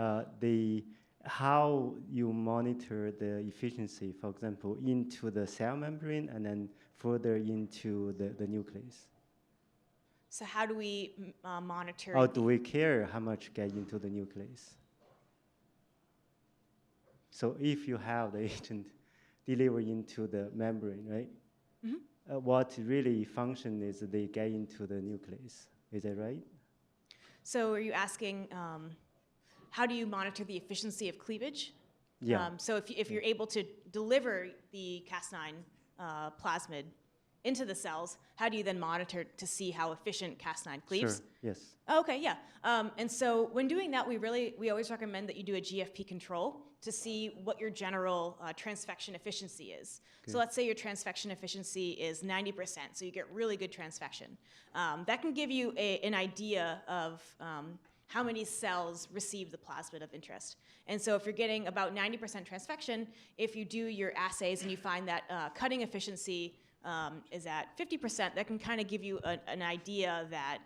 how you monitor the efficiency, for example, into the cell membrane and then further into the nucleus. So how do we monitor? Or do we care how much get into the nucleus? So if you have the agent deliver into the membrane, right? Mm-hmm. What really function is they get into the nucleus? Is that right? So are you asking, how do you monitor the efficiency of cleavage? Yeah. So if you're able to deliver the Cas9 plasmid into the cells, how do you then monitor to see how efficient Cas9 cleaves? Sure, yes. Oh, okay, yeah. And so when doing that, we always recommend that you do a GFP control to see what your general transfection efficiency is. Okay. So let's say your transfection efficiency is 90%, so you get really good transfection. That can give you an idea of how many cells receive the plasmid of interest. And so if you're getting about 90% transfection, if you do your assays and you find that cutting efficiency is at 50%, that can kind of give you an idea that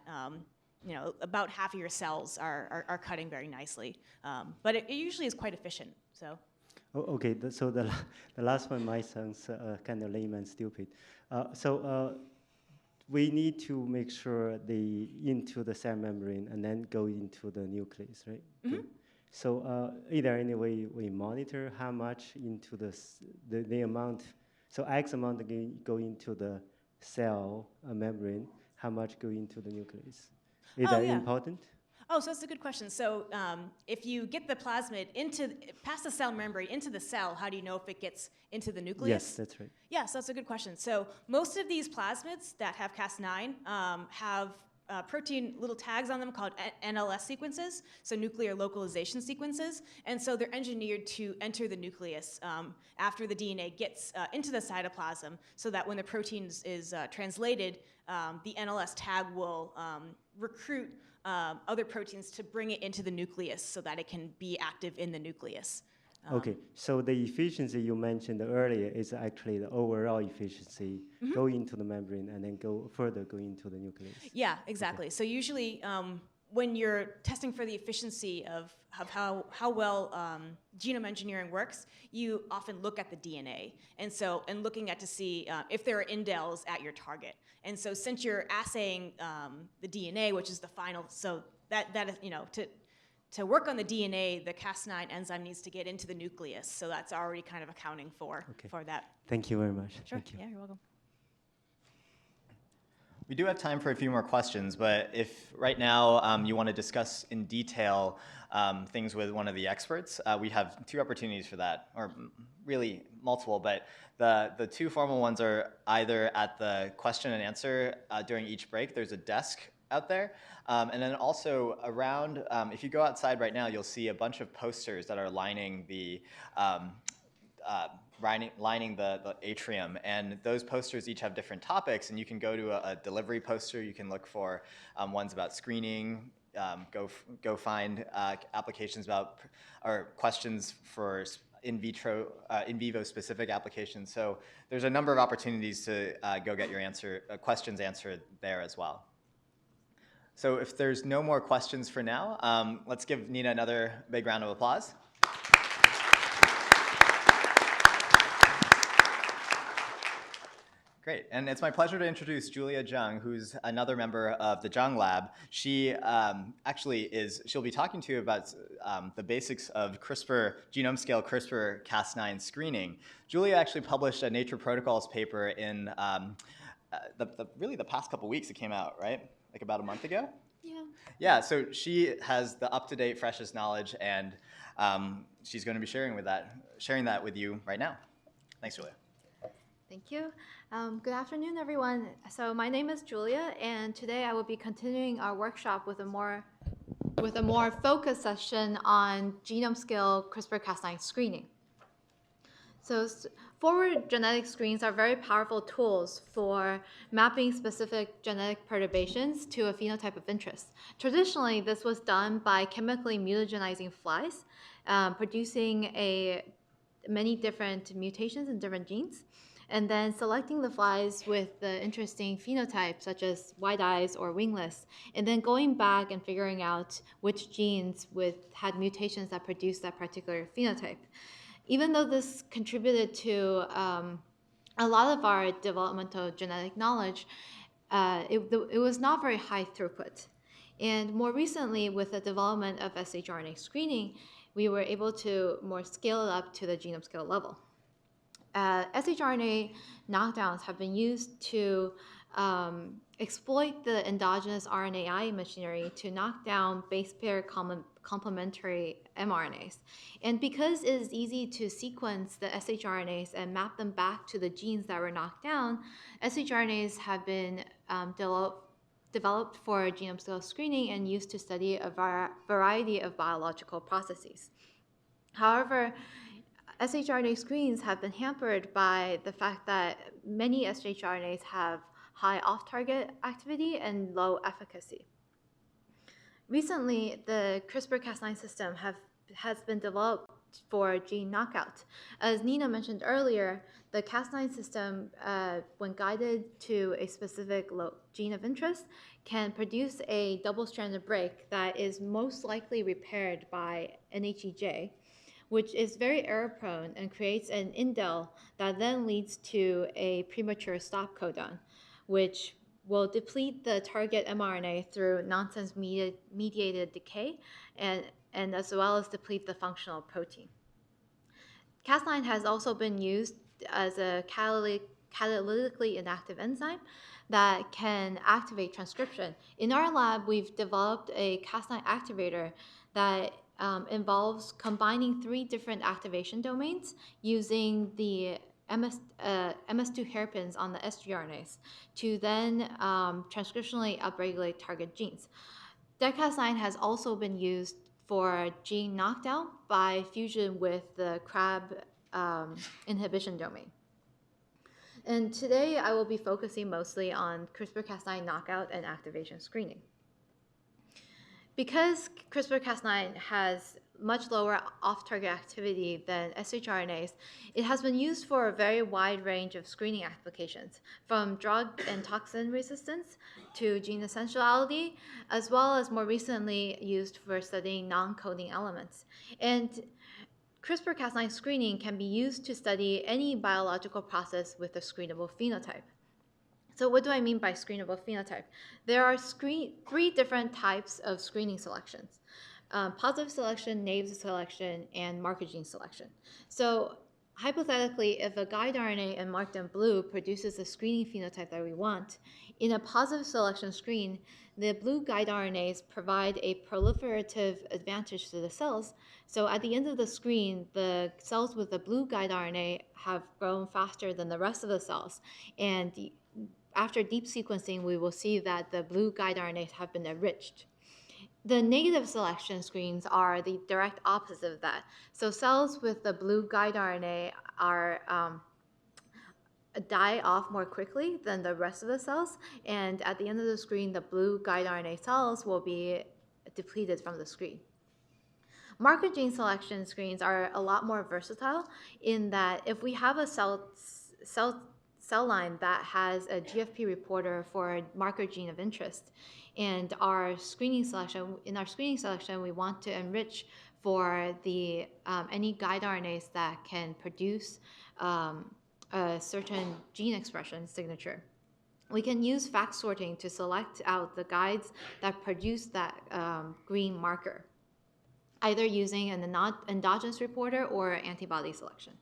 about half of your cells are cutting very nicely. But it usually is quite efficient. So. Oh, okay, so the last one might sound kind of lame and stupid. We need to make sure they into the cell membrane and then go into the nucleus, right? Mm-hmm. Okay. So is there any way we monitor how much into the amount? So X amount go into the cell membrane, how much go into the nucleus? Is that important? Oh, so that's a good question. So if you get the plasmid past the cell membrane into the cell, how do you know if it gets into the nucleus? Yes, that's right. Yeah, so that's a good question. So most of these plasmids that have Cas9 have protein little tags on them called NLS sequences, so nuclear localization sequences. And so they're engineered to enter the nucleus after the DNA gets into the cytoplasm, so that when the protein is translated, the NLS tag will recruit other proteins to bring it into the nucleus so that it can be active in the nucleus. Okay, so the efficiency you mentioned earlier is actually the overall efficiency, mm-hmm. go into the membrane and then go into the nucleus. Yeah, exactly. Okay. So usually when you're testing for the efficiency of how well genome engineering works, you often look at the DNA. And looking at to see if there are indels at your target. And so since you're assaying the DNA, which is the final, so that is, to work on the DNA, the Cas9 enzyme needs to get into the nucleus, so that's already kind of accounting for that. Thank you very much. Sure, Thank you. Yeah, you're welcome. We do have time for a few more questions, but if right now you want to discuss in detail things with one of the experts, we have two opportunities for that, or really multiple, but the two formal ones are either at the question and answer during each break. There's a desk out there. And then also around, if you go outside right now, you'll see a bunch of posters that are lining the lining the atrium. And those posters each have different topics, and you can go to a delivery poster. You can look for ones about screening, go find applications about, or questions for in vivo specific applications. So there's a number of opportunities to go get your questions answered there as well. So if there's no more questions for now, let's give Nina another big round of applause. Great, and it's my pleasure to introduce Julia Zheng, who's another member of the Zheng Lab. She she'll be talking to you about the basics of genome-scale CRISPR-Cas9 screening. Julia actually published a Nature Protocols paper in really the past couple weeks. It came out, right? Like about a month ago? Yeah. Yeah, so she has the up-to-date, freshest knowledge, and she's going to be sharing that with you right now. Thanks, Julia. Thank you. Good afternoon, everyone. So my name is Julia, and today I will be continuing our workshop with a more focused session on genome-scale CRISPR-Cas9 screening. So forward genetic screens are very powerful tools for mapping specific genetic perturbations to a phenotype of interest. Traditionally, this was done by chemically mutagenizing flies, producing many different mutations in different genes, and then selecting the flies with the interesting phenotypes, such as white eyes or wingless, and then going back and figuring out which genes had mutations that produced that particular phenotype. Even though this contributed to a lot of our developmental genetic knowledge, it was not very high throughput. And more recently, with the development of shRNA screening, we were able to more scale it up to the genome scale level. shRNA knockdowns have been used to exploit the endogenous RNAi machinery to knock down base pair complementary mRNAs. And because it is easy to sequence the shRNAs and map them back to the genes that were knocked down, shRNAs have been developed for genome scale screening and used to study a variety of biological processes. However, shRNA screens have been hampered by the fact that many shRNAs have high off-target activity and low efficacy. Recently, the CRISPR-Cas9 system has been developed for gene knockout. As Nina mentioned earlier, the Cas9 system, when guided to a specific gene of interest, can produce a double-stranded break that is most likely repaired by NHEJ, which is very error-prone and creates an indel that then leads to a premature stop codon, which will deplete the target mRNA through nonsense-mediated decay and as well as deplete the functional protein. Cas9 has also been used as a catalytically inactive enzyme that can activate transcription. In our lab, we've developed a Cas9 activator that involves combining 3 different activation domains using the MS2 hairpins on the sgRNAs to then transcriptionally upregulate target genes. Cas9 has also been used for gene knockdown by fusion with the CRAB inhibition domain. And today I will be focusing mostly on CRISPR-Cas9 knockout and activation screening. Because CRISPR-Cas9 has much lower off-target activity than shRNAs, it has been used for a very wide range of screening applications, from drug and toxin resistance to gene essentiality, as well as more recently used for studying non-coding elements. And CRISPR-Cas9 screening can be used to study any biological process with a screenable phenotype. So what do I mean by screenable phenotype? There are 3 different types of screening selections: positive selection, naive selection, and marker gene selection. So hypothetically, if a guide RNA and marked in blue produces a screening phenotype that we want, in a positive selection screen, the blue guide RNAs provide a proliferative advantage to the cells. So at the end of the screen, the cells with the blue guide RNA have grown faster than the rest of the cells. And after deep sequencing, we will see that the blue guide RNAs have been enriched. The negative selection screens are the direct opposite of that. So cells with the blue guide RNA die off more quickly than the rest of the cells, and at the end of the screen, the blue guide RNA cells will be depleted from the screen. Marker gene selection screens are a lot more versatile in that if we have a cell line that has a GFP reporter for a marker gene of interest, and in our screening selection, we want to enrich for the any guide RNAs that can produce a certain gene expression signature. We can use FACS sorting to select out the guides that produce that green marker, either using an endogenous reporter or antibody selection.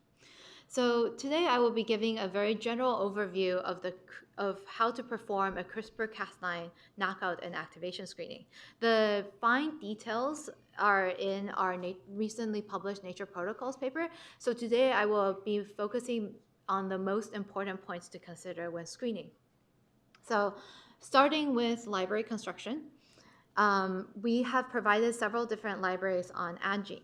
So today I will be giving a very general overview of how to perform a CRISPR-Cas9 knockout and activation screening. The fine details are in our recently published Nature Protocols paper. So today I will be focusing on the most important points to consider when screening. So starting with library construction, we have provided several different libraries on AdGene.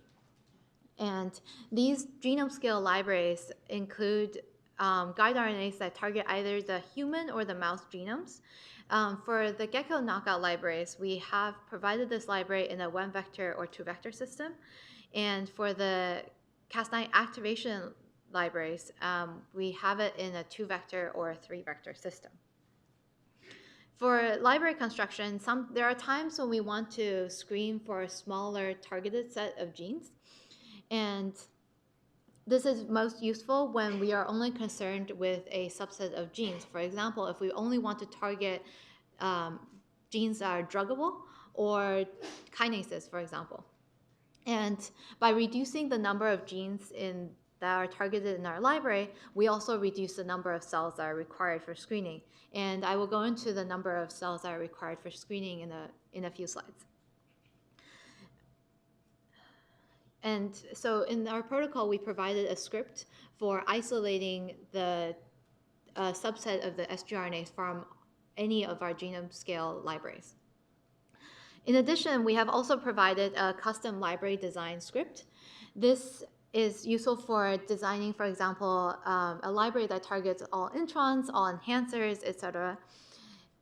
And these genome-scale libraries include guide RNAs that target either the human or the mouse genomes. For the gecko knockout libraries, we have provided this library in a 1-vector or 2-vector system. And for the Cas9 activation libraries, we have it in a 2-vector or a 3-vector system. For library construction, there are times when we want to screen for a smaller targeted set of genes. And this is most useful when we are only concerned with a subset of genes. For example, if we only want to target genes that are druggable or kinases, for example. And by reducing the number of genes that are targeted in our library, we also reduce the number of cells that are required for screening. And I will go into the number of cells that are required for screening in a few slides. And so in our protocol, we provided a script for isolating the subset of the sgRNAs from any of our genome scale libraries. In addition, we have also provided a custom library design script. This is useful for designing, for example, a library that targets all introns, all enhancers, etc.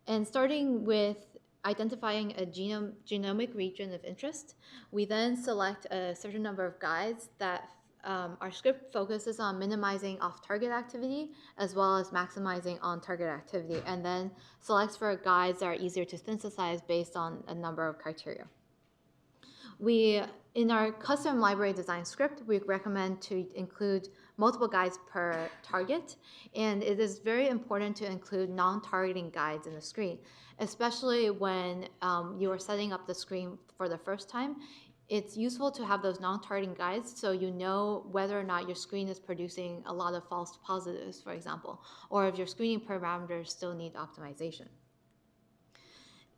And starting with identifying a genomic region of interest, we then select a certain number of guides that our script focuses on minimizing off-target activity as well as maximizing on-target activity, and then selects for guides that are easier to synthesize based on a number of criteria. In our custom library design script, we recommend to include multiple guides per target, and it is very important to include non-targeting guides in the screen, especially when you are setting up the screen for the first time. It's useful to have those non-targeting guides so you know whether or not your screen is producing a lot of false positives, for example, or if your screening parameters still need optimization.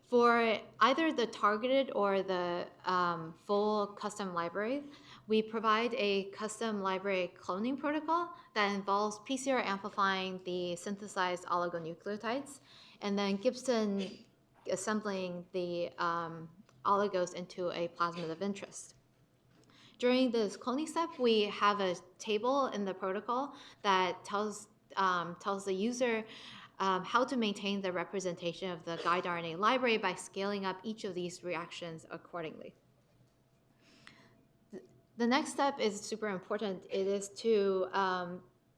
For either the targeted or the full custom library, we provide a custom library cloning protocol that involves PCR amplifying the synthesized oligonucleotides, and then Gibson assembling the oligos into a plasmid of interest. During this cloning step, we have a table in the protocol that tells the user how to maintain the representation of the guide RNA library by scaling up each of these reactions accordingly. The next step is super important. It is to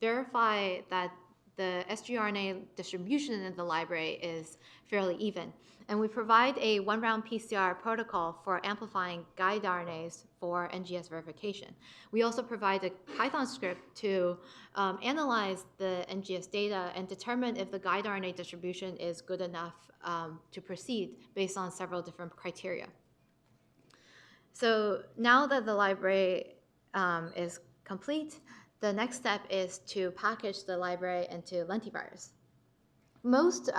verify that the sgRNA distribution in the library is fairly even. And we provide a 1-round PCR protocol for amplifying guide RNAs for NGS verification. We also provide a Python script to analyze the NGS data and determine if the guide RNA distribution is good enough to proceed based on several different criteria. So now that the library is complete, the next step is to package the library into lentivirus. Most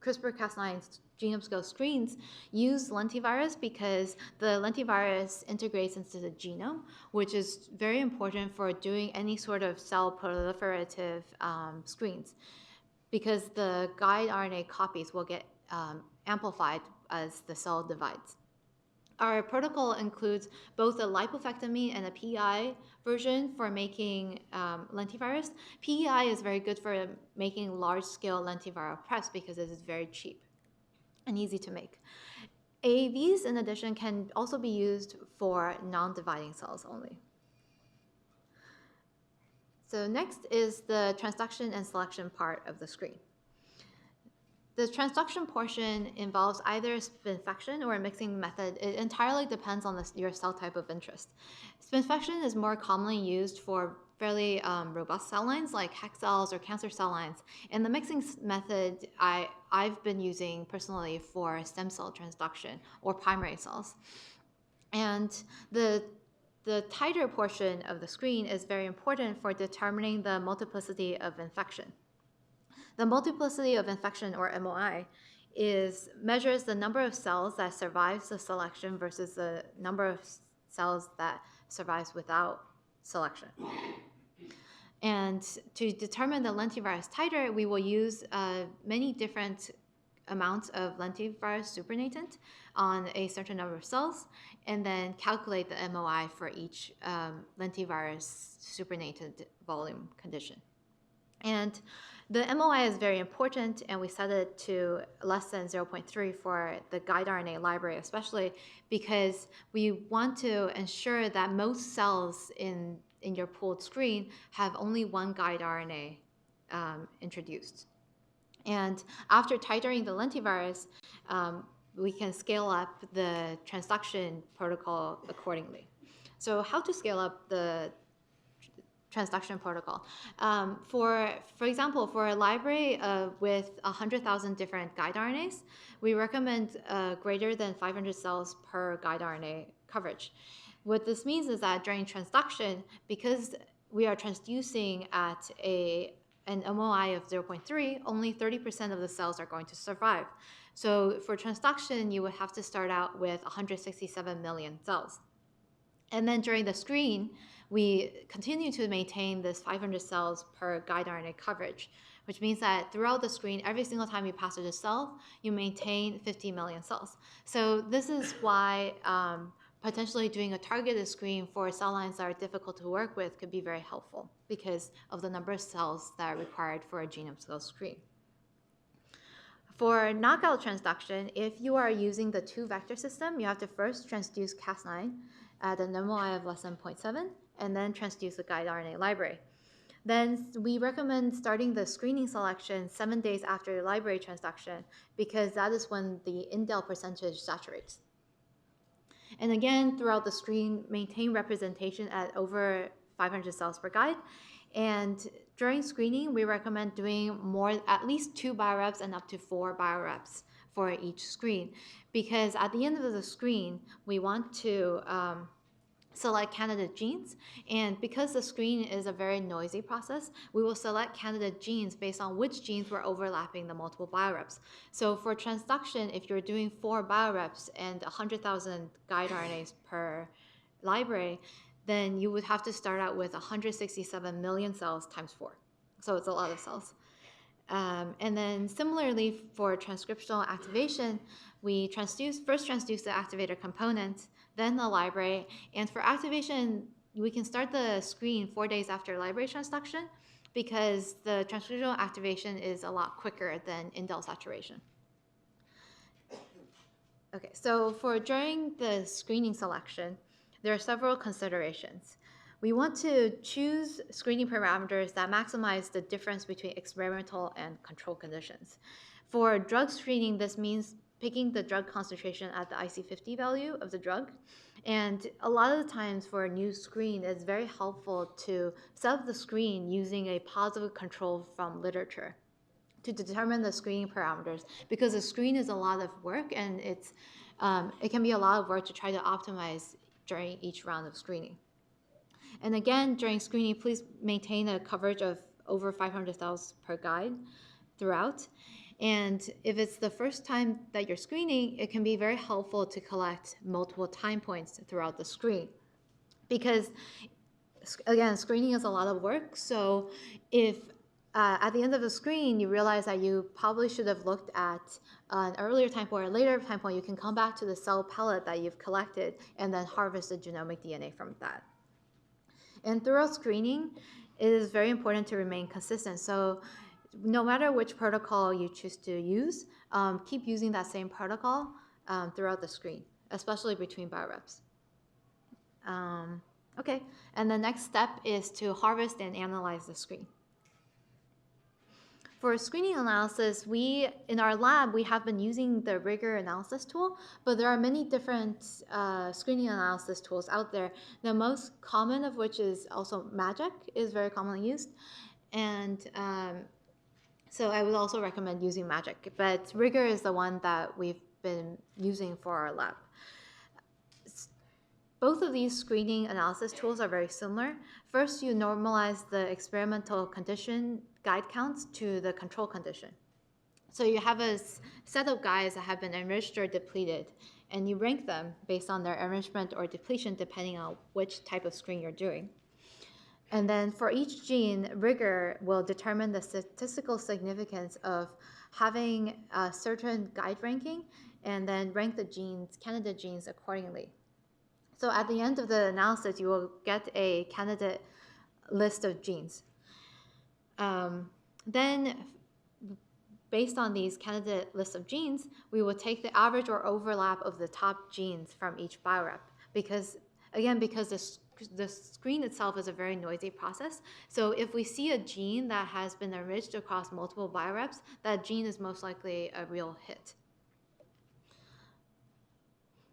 CRISPR-Cas9 genome-scale screens use lentivirus because the lentivirus integrates into the genome, which is very important for doing any sort of cell proliferative screens, because the guide RNA copies will get amplified as the cell divides. our protocol includes both a lipofectamine and a PEI version for making lentivirus. PEI is very good for making large-scale lentiviral preps because it is very cheap and easy to make. AAVs, in addition, can also be used for non-dividing cells only. So next is the transduction and selection part of the screen. The transduction portion involves either spinfection or a mixing method. It entirely depends on your cell type of interest. Spinfection is more commonly used for fairly robust cell lines like HEK cells or cancer cell lines. And the mixing method I've been using personally for stem cell transduction or primary cells. And the titer portion of the screen is very important for determining the multiplicity of infection. The multiplicity of infection, or MOI, measures the number of cells that survives the selection versus the number of cells that survives without selection. And to determine the lentivirus titer, we will use many different amounts of lentivirus supernatant on a certain number of cells, and then calculate the MOI for each lentivirus supernatant volume condition. And the MOI is very important, and we set it to less than 0.3 for the guide RNA library, especially because we want to ensure that most cells in your pooled screen have only one guide RNA introduced. And after titering the lentivirus, we can scale up the transduction protocol accordingly. So how to scale up the transduction protocol? For example, for a library with 100,000 different guide RNAs, we recommend greater than 500 cells per guide RNA coverage. What this means is that during transduction, because we are transducing at an MOI of 0.3, only 30% of the cells are going to survive. So for transduction, you would have to start out with 167 million cells. And then during the screen, we continue to maintain this 500 cells per guide RNA coverage, which means that throughout the screen, every single time you pass a cell, you maintain 50 million cells. So this is why potentially doing a targeted screen for cell lines that are difficult to work with could be very helpful because of the number of cells that are required for a genome-scale screen. For knockout transduction, if you are using the two-vector system, you have to first transduce Cas9 at an MOI of less than 0.7, and then transduce the guide RNA library. Then we recommend starting the screening selection 7 days after the library transduction because that is when the indel percentage saturates. And again, throughout the screen, maintain representation at over 500 cells per guide. And during screening, we recommend doing at least 2 bioreps and up to 4 bioreps for each screen, because at the end of the screen, we want to select candidate genes, and because the screen is a very noisy process, we will select candidate genes based on which genes were overlapping the multiple bioreps. So for transduction, if you're doing 4 bioreps and 100,000 guide RNAs per library, then you would have to start out with 167 million cells times 4. So it's a lot of cells. And then similarly for transcriptional activation, we first transduce the activator component, then the library. And for activation, we can start the screen 4 days after library transduction because the transcriptional activation is a lot quicker than indel saturation. Okay, so during the screening selection, there are several considerations. We want to choose screening parameters that maximize the difference between experimental and control conditions. For drug screening, this means picking the drug concentration at the IC50 value of the drug. And a lot of the times for a new screen, it's very helpful to set up the screen using a positive control from literature to determine the screening parameters, because the screen is a lot of work and it can be a lot of work to try to optimize during each round of screening. And again, during screening, please maintain a coverage of over 500 cells per guide throughout. And if it's the first time that you're screening, it can be very helpful to collect multiple time points throughout the screen. Because, again, screening is a lot of work. So if at the end of the screen, you realize that you probably should have looked at an earlier time point or a later time point. You can come back to the cell pellet that you've collected and then harvest the genomic DNA from that. And throughout screening, it is very important to remain consistent. So no matter which protocol you choose to use, keep using that same protocol throughout the screen, especially between bioreps. Okay, and the next step is to harvest and analyze the screen. For screening analysis, in our lab, we have been using the rigor analysis tool, but there are many different screening analysis tools out there. The most common of which is also MAGIC, is very commonly used. And so I would also recommend using MAGIC, but rigor is the one that we've been using for our lab. Both of these screening analysis tools are very similar. First, you normalize the experimental condition guide counts to the control condition. So you have a set of guides that have been enriched or depleted, and you rank them based on their enrichment or depletion depending on which type of screen you're doing. And then for each gene, rigor will determine the statistical significance of having a certain guide ranking and then rank the genes, candidate genes accordingly. So at the end of the analysis, you will get a candidate list of genes. Then, based on these candidate lists of genes, we will take the average or overlap of the top genes from each biorep. Because the screen itself is a very noisy process. So if we see a gene that has been enriched across multiple bioreps, that gene is most likely a real hit.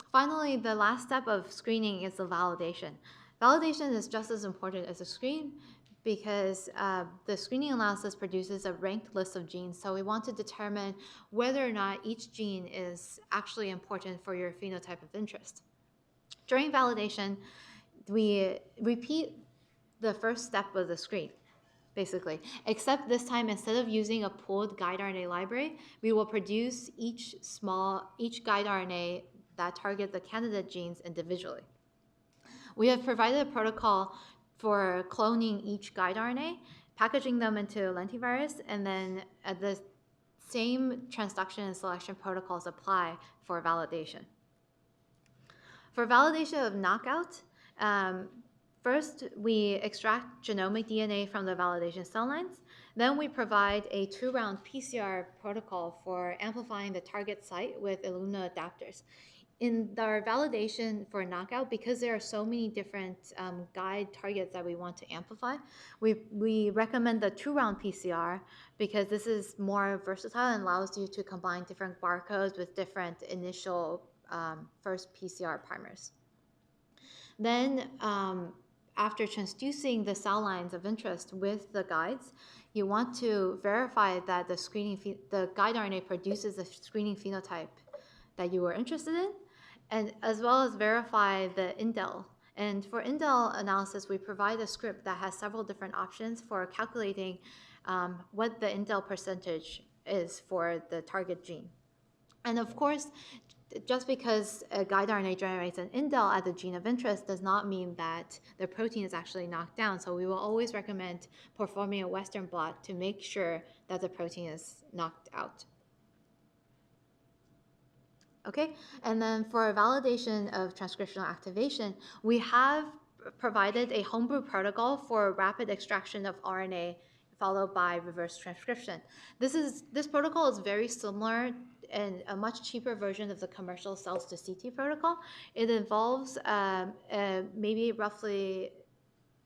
Finally, the last step of screening is the validation. Validation is just as important as the screen because the screening analysis produces a ranked list of genes. So we want to determine whether or not each gene is actually important for your phenotype of interest. During validation, we repeat the first step of the screen, basically, except this time, instead of using a pooled guide RNA library, we will produce each guide RNA that target the candidate genes individually. We have provided a protocol for cloning each guide RNA, packaging them into lentivirus, and then the same transduction and selection protocols apply for validation. For validation of knockout, first we extract genomic DNA from the validation cell lines. Then we provide a 2-round PCR protocol for amplifying the target site with Illumina adapters. In our validation for knockout, because there are so many different guide targets that we want to amplify, we recommend the 2-round PCR because this is more versatile and allows you to combine different barcodes with different initial first PCR primers. Then, after transducing the cell lines of interest with the guides, you want to verify that the guide RNA produces the screening phenotype that you were interested in, and as well as verify the indel. And for indel analysis, we provide a script that has several different options for calculating what the indel percentage is for the target gene. And of course, just because a guide RNA generates an indel at the gene of interest does not mean that the protein is actually knocked down. So we will always recommend performing a Western blot to make sure that the protein is knocked out. Okay, and then for validation of transcriptional activation, we have provided a homebrew protocol for rapid extraction of RNA followed by reverse transcription. This protocol is very similar and a much cheaper version of the commercial cells to CT protocol. It involves maybe roughly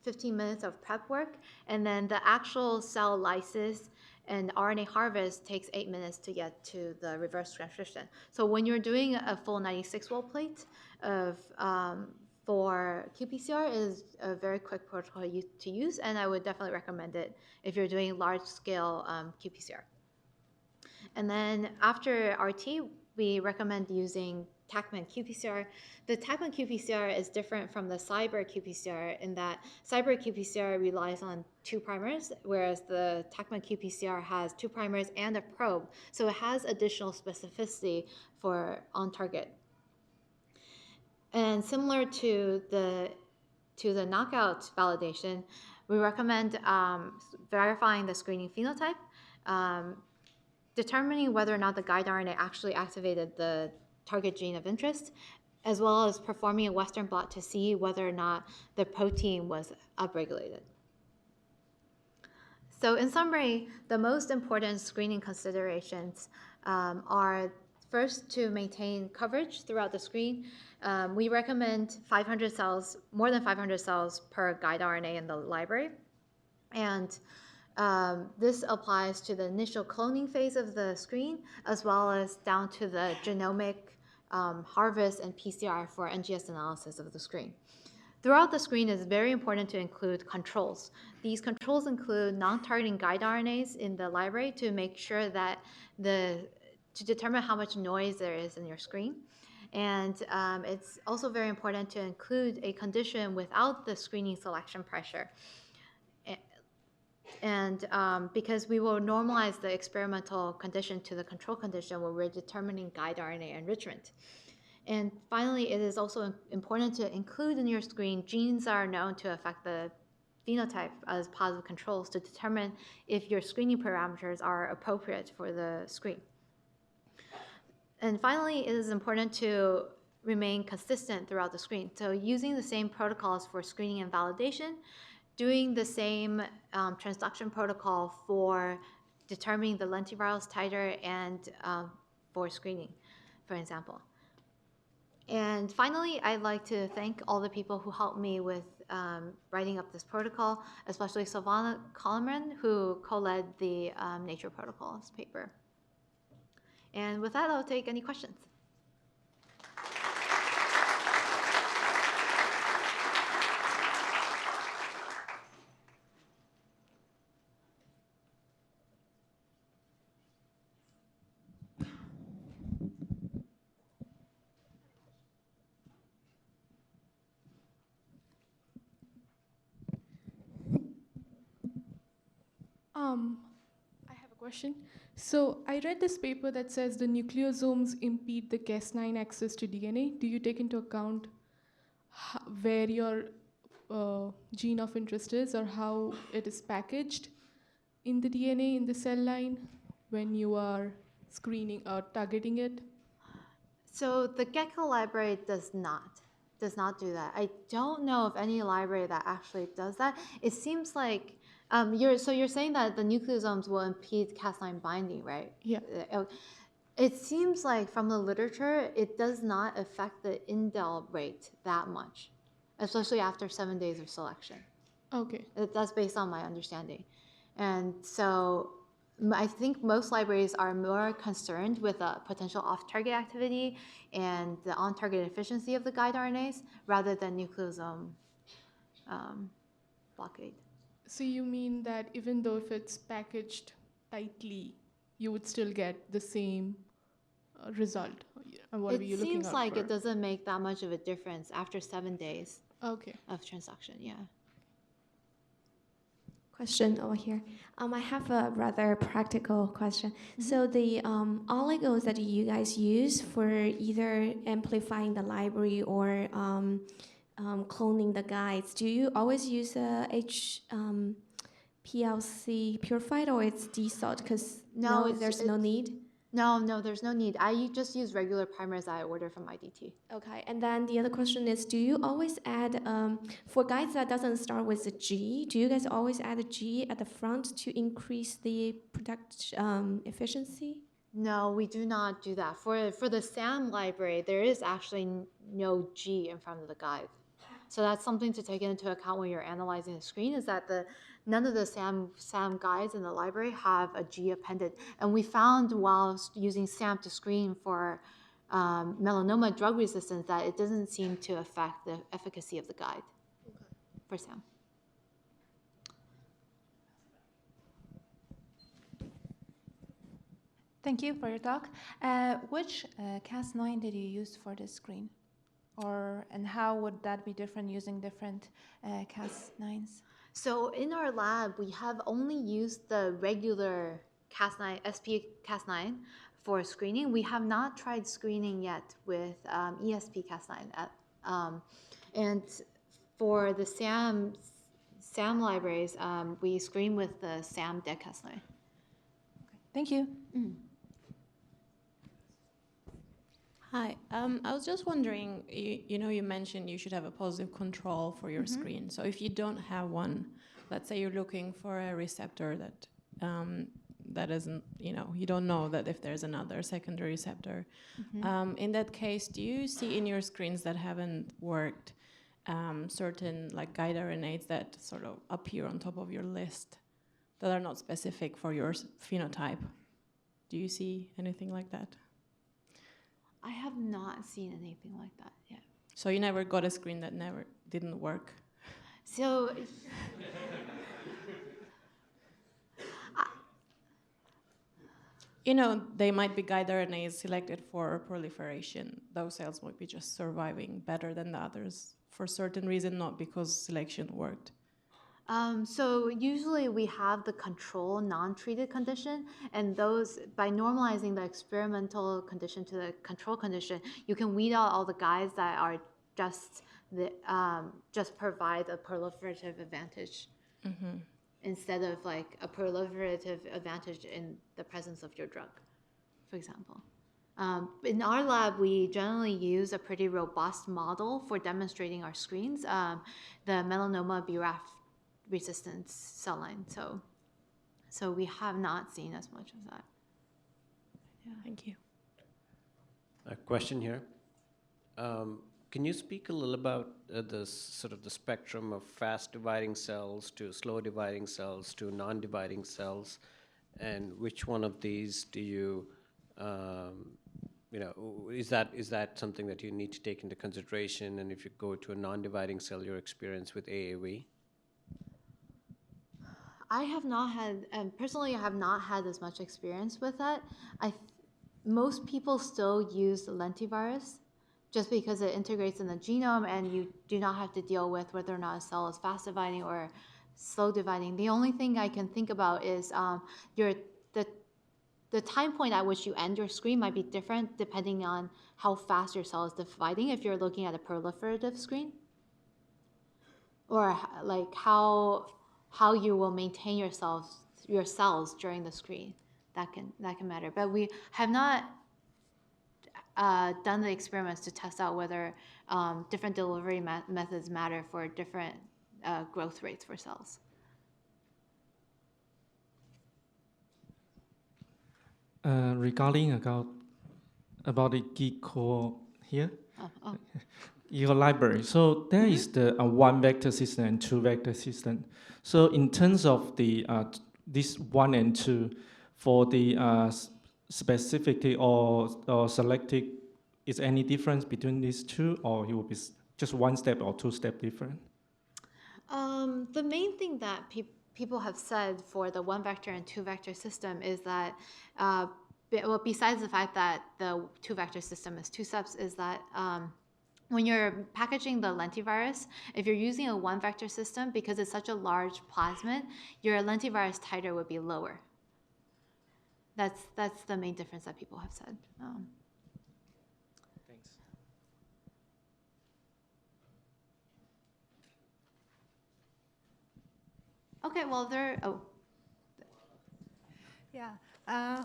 15 minutes of prep work, and then the actual cell lysis and RNA harvest takes 8 minutes to get to the reverse transcription. So when you're doing a full 96-well plate for qPCR is a very quick protocol to use, and I would definitely recommend it if you're doing large-scale qPCR. And then after RT, we recommend using Tachman qPCR. The Tachman qPCR is different from the Cyber qPCR in that Cyber qPCR relies on 2 primers, whereas the Tachman qPCR has 2 primers and a probe, so it has additional specificity for on-target. And similar to the knockout validation, We recommend verifying the screening phenotype, determining whether or not the guide RNA actually activated the target gene of interest, as well as performing a Western blot to see whether or not the protein was upregulated. So in summary, the most important screening considerations are first to maintain coverage throughout the screen. We recommend 500 cells, more than 500 cells per guide RNA in the library. And this applies to the initial cloning phase of the screen, as well as down to the genomic harvest and PCR for NGS analysis of the screen. Throughout the screen, it's very important to include controls. These controls include non-targeting guide RNAs in the library to make sure that to determine how much noise there is in your screen. And it's also very important to include a condition without the screening selection pressure. And because we will normalize the experimental condition to the control condition where we're determining guide RNA enrichment. And finally, it is also important to include in your screen genes that are known to affect the phenotype as positive controls to determine if your screening parameters are appropriate for the screen. And finally, it is important to remain consistent throughout the screen. So using the same protocols for screening and validation, doing the same transduction protocol for determining the lentivirus titer and for screening, for example. And finally, I'd like to thank all the people who helped me with writing up this protocol, especially Silvana Koloman, who co-led the Nature Protocols paper. And with that, I'll take any questions. I have a question. So I read this paper that says the nucleosomes impede the Cas9 access to DNA. Do you take into account where your gene of interest is or how it is packaged in the DNA in the cell line when you are screening or targeting it? So the Gecko library does not do that. I don't know of any library that actually does that. It seems like you're saying that the nucleosomes will impede Cas9 binding, right? Yeah. It seems like from the literature, it does not affect the indel rate that much, especially after 7 days of selection. Okay. That's based on my understanding. And so I think most libraries are more concerned with the potential off-target activity and the on-target efficiency of the guide RNAs rather than nucleosome blockade. So you mean that even though if it's packaged tightly, you would still get the same result? What are you looking It seems out like for? it doesn't make that much of a difference after 7 days Okay. of transduction, yeah. Question over here. I have a rather practical question. So the oligos that you guys use for either amplifying the library or cloning the guides, do you always use PLC purified or it's desalt? Because there's no need. No, there's no need. I just use regular primers that I order from IDT. Okay, and then the other question is, do you always add, for guides that doesn't start with a G, do you guys always add a G at the front to increase the product efficiency? No, we do not do that. For the SAM library, there is actually no G in front of the guide. So that's something to take into account when you're analyzing the screen, is that none of the SAM guides in the library have a G appended. And we found while using SAM to screen for melanoma drug resistance that it doesn't seem to affect the efficacy of the guide for SAM. Thank you for your talk. Which Cas9 did you use for this screen? And how would that be different using different Cas9s? So in our lab, we have only used the regular Cas9, SP Cas9 for screening. We have not tried screening yet with ESP Cas9. And for the SAM libraries, we screen with the SAM dead Cas9. Thank you. Hi, I was just wondering, you mentioned you should have a positive control for your screen. So if you don't have one, let's say you're looking for a receptor that isn't, you don't know that if there's another secondary receptor. In that case, do you see in your screens that haven't worked certain like guide RNAs that sort of appear on top of your list that are not specific for your phenotype? Do you see anything like that? I have not seen anything like that yet. So you never got a screen that didn't work? So, they might be guide RNAs selected for proliferation. Those cells might be just surviving better than the others for certain reason, not because selection worked. so usually we have the control non-treated condition, and those, by normalizing the experimental condition to the control condition, you can weed out all the guides that are just provide a proliferative advantage instead of like a proliferative advantage in the presence of your drug, for example. In our lab, we generally use a pretty robust model for demonstrating our screens, the melanoma BRAF resistance cell line. So we have not seen as much of that. Yeah. Thank you. A question here. Can you speak a little about the sort of the spectrum of fast dividing cells to slow dividing cells to non-dividing cells, and which one of these do you, is that something that you need to take into consideration? And if you go to a non-dividing cell, your experience with AAV? I have not had, personally, I have not had as much experience with that. Most people still use the lentivirus just because it integrates in the genome and you do not have to deal with whether or not a cell is fast dividing or slow dividing. The only thing I can think about is the time point at which you end your screen might be different depending on how fast your cell is dividing if you're looking at a proliferative screen, or like how you will maintain your cells during the screen. That can matter. But we have not done the experiments to test out whether different delivery methods matter for different growth rates for cells. Regarding about the geek core here, your library. So there is the one vector system and two vector system. So in terms of the this 1 and 2, for the specificity or selected, is any difference between these two, or it will be just one step or two step different? The main thing that people have said for the one vector and two vector system is that, besides the fact that the two vector system is two steps, is that when you're packaging the lentivirus, if you're using a one vector system, because it's such a large plasmid, your lentivirus titer would be lower. That's the main difference that people have said. Thanks. Okay, well, Yeah.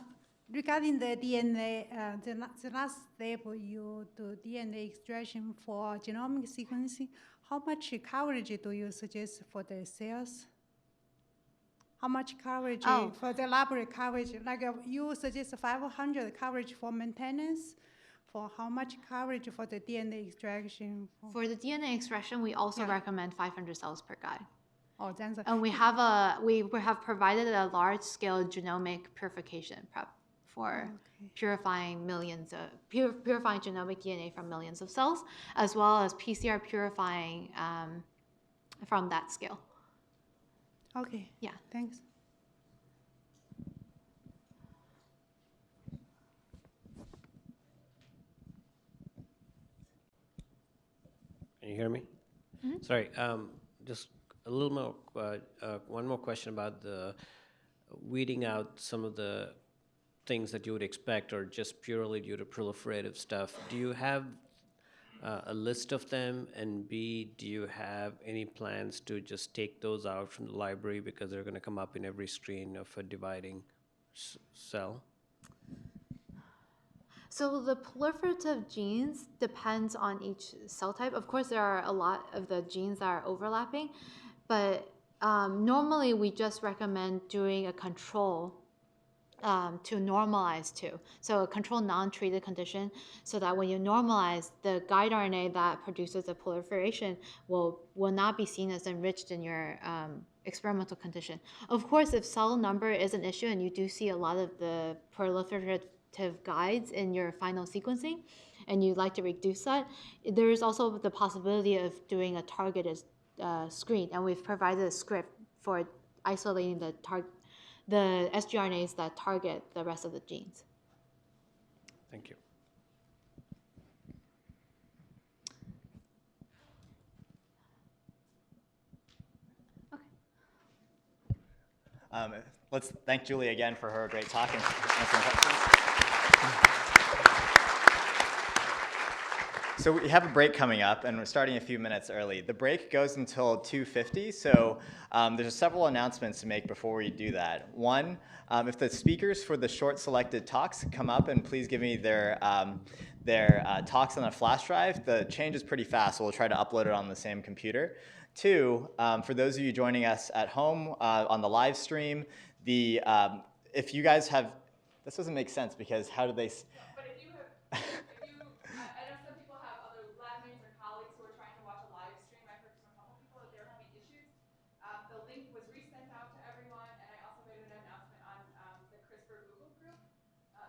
Regarding the DNA, the last step you do DNA extraction for genomic sequencing, how much coverage do you suggest for the cells? How much coverage for the library coverage? Like you suggest 500 coverage for maintenance. For how much coverage for the DNA extraction? For the DNA extraction, we also recommend 500 cells per guide. Oh, that's and we have provided a large-scale genomic purification prep for purifying purifying genomic DNA from millions of cells, as well as PCR purifying from that scale. Okay. Yeah. Thanks. Can you hear me? Mm-hmm. Sorry, just a little more, one more question about the weeding out some of the things that you would expect or just purely due to proliferative stuff. Do you have a list of them? And B, do you have any plans to just take those out from the library because they're going to come up in every screen of a dividing cell? So the proliferative genes depends on each cell type. Of course, there are a lot of the genes that are overlapping, but normally we just recommend doing a control to normalize to. So a control non-treated condition, so that when you normalize, the guide RNA that produces the proliferation will not be seen as enriched in your experimental condition. Of course, if cell number is an issue and you do see a lot of the proliferative guides in your final sequencing, and you'd like to reduce that, there is also the possibility of doing a targeted screen, and we've provided a script for isolating the sgRNAs that target the rest of the genes. Thank you. Let's thank Julie again for her great talk and answering questions. So we have a break coming up, and we're starting a few minutes early. The break goes until 2:50, so there's several announcements to make before we do that. One, if the speakers for the short selected talks come up and please give me their talks on a flash drive, the change is pretty fast, so we'll try to upload it on the same computer. Two, for those of you joining us at home on the live stream, if you guys have, this doesn't make sense because how do they? But if you have, I know some people have other lab mates or colleagues who are trying to watch a live stream. I heard from a couple people that they're having issues. The link was resent out to everyone, and I also made an announcement on the CRISPR Google group.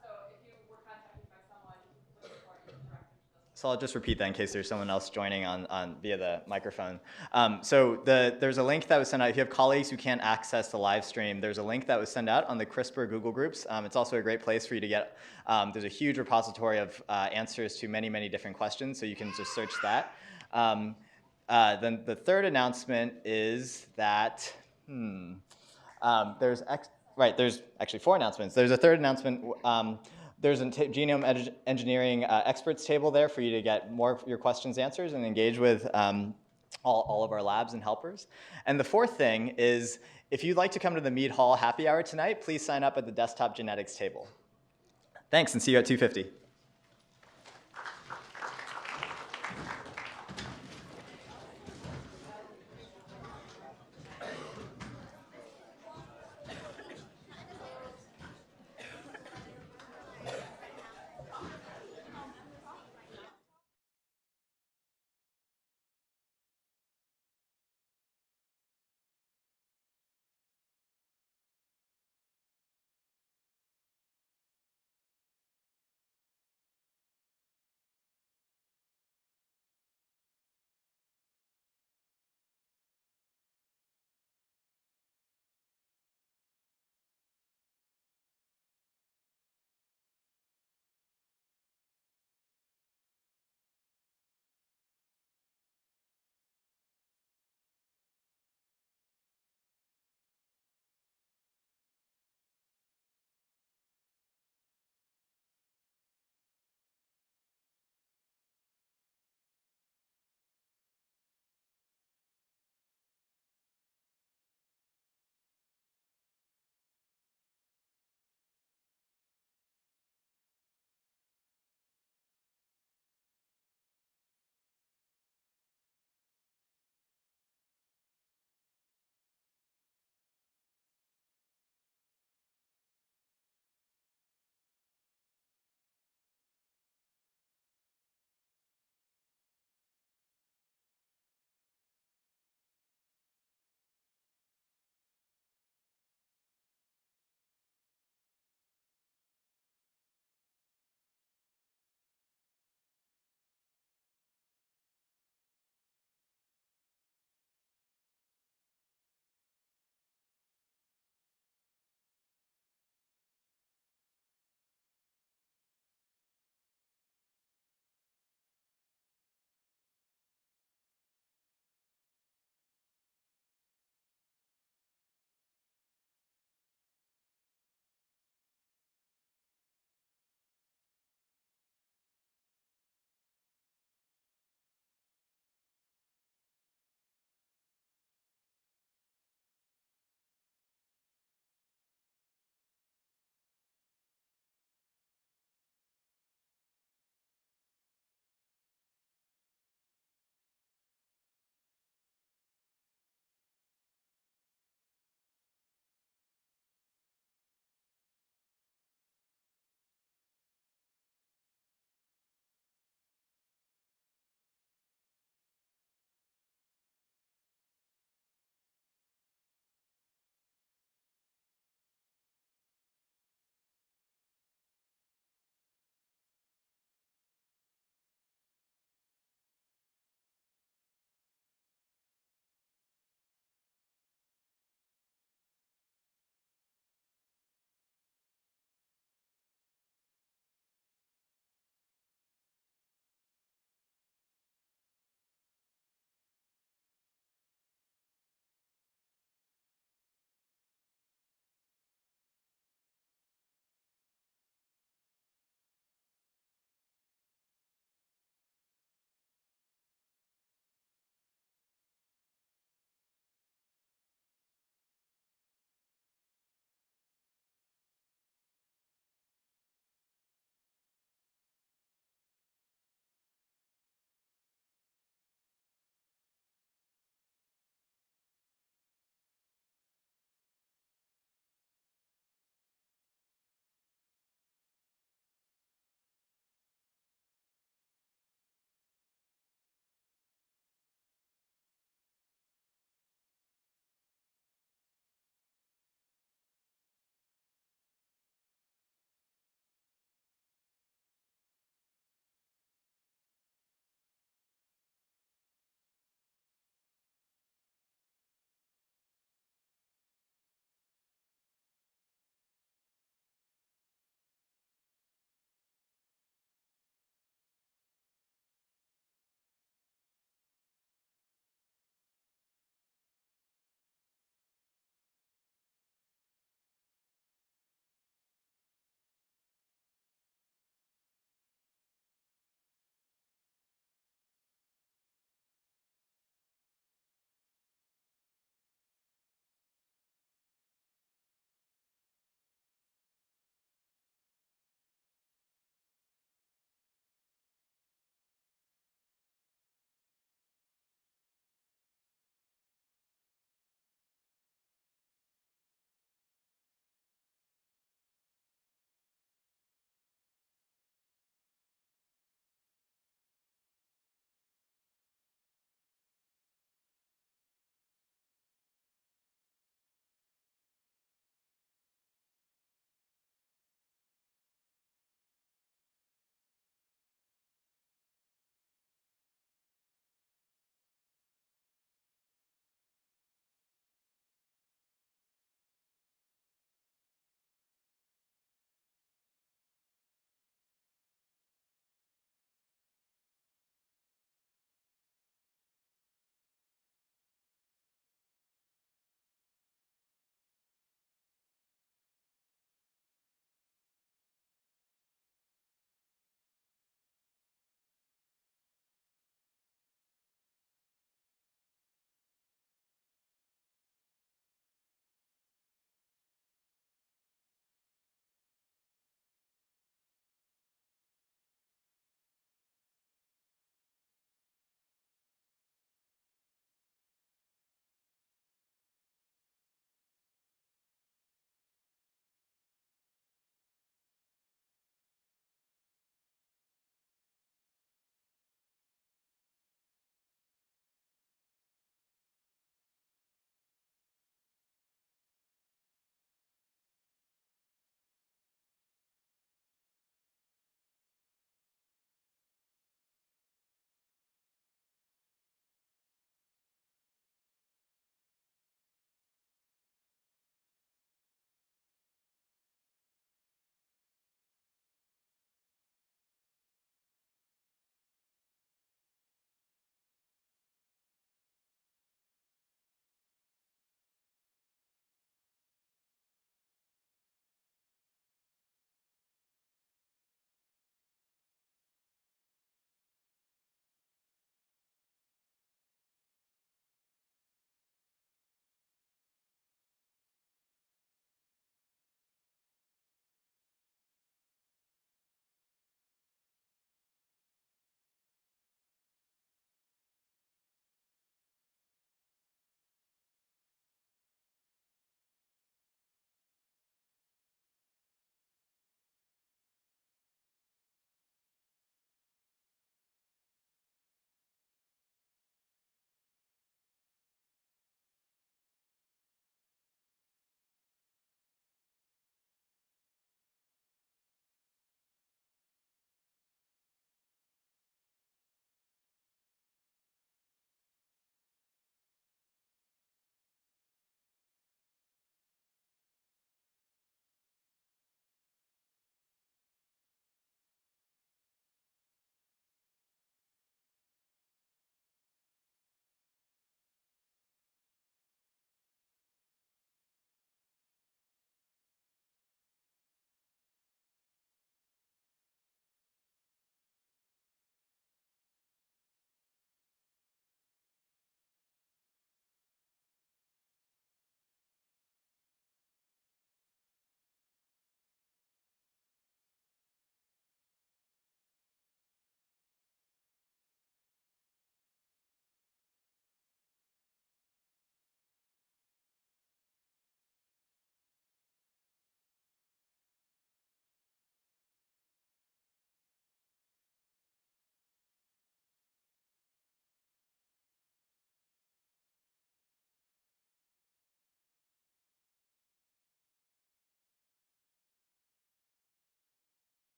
So if you were contacted by someone looking for it, you can direct them to those. So I'll just repeat that in case there's someone else joining on via the microphone. There's a link that was sent out. If you have colleagues who can't access the live stream, there's a link that was sent out on the CRISPR Google groups. It's also a great place for you to get, there's a huge repository of answers to many, many different questions, so you can just search that. Then the third announcement is that, there's actually four announcements. There's a third announcement. There's a genome engineering experts table there for you to get more of your questions answered and engage with all of our labs and helpers. And the fourth thing is, if you'd like to come to the Mead Hall happy hour tonight, please sign up at the desktop genetics table. Thanks, and see you at 2:50.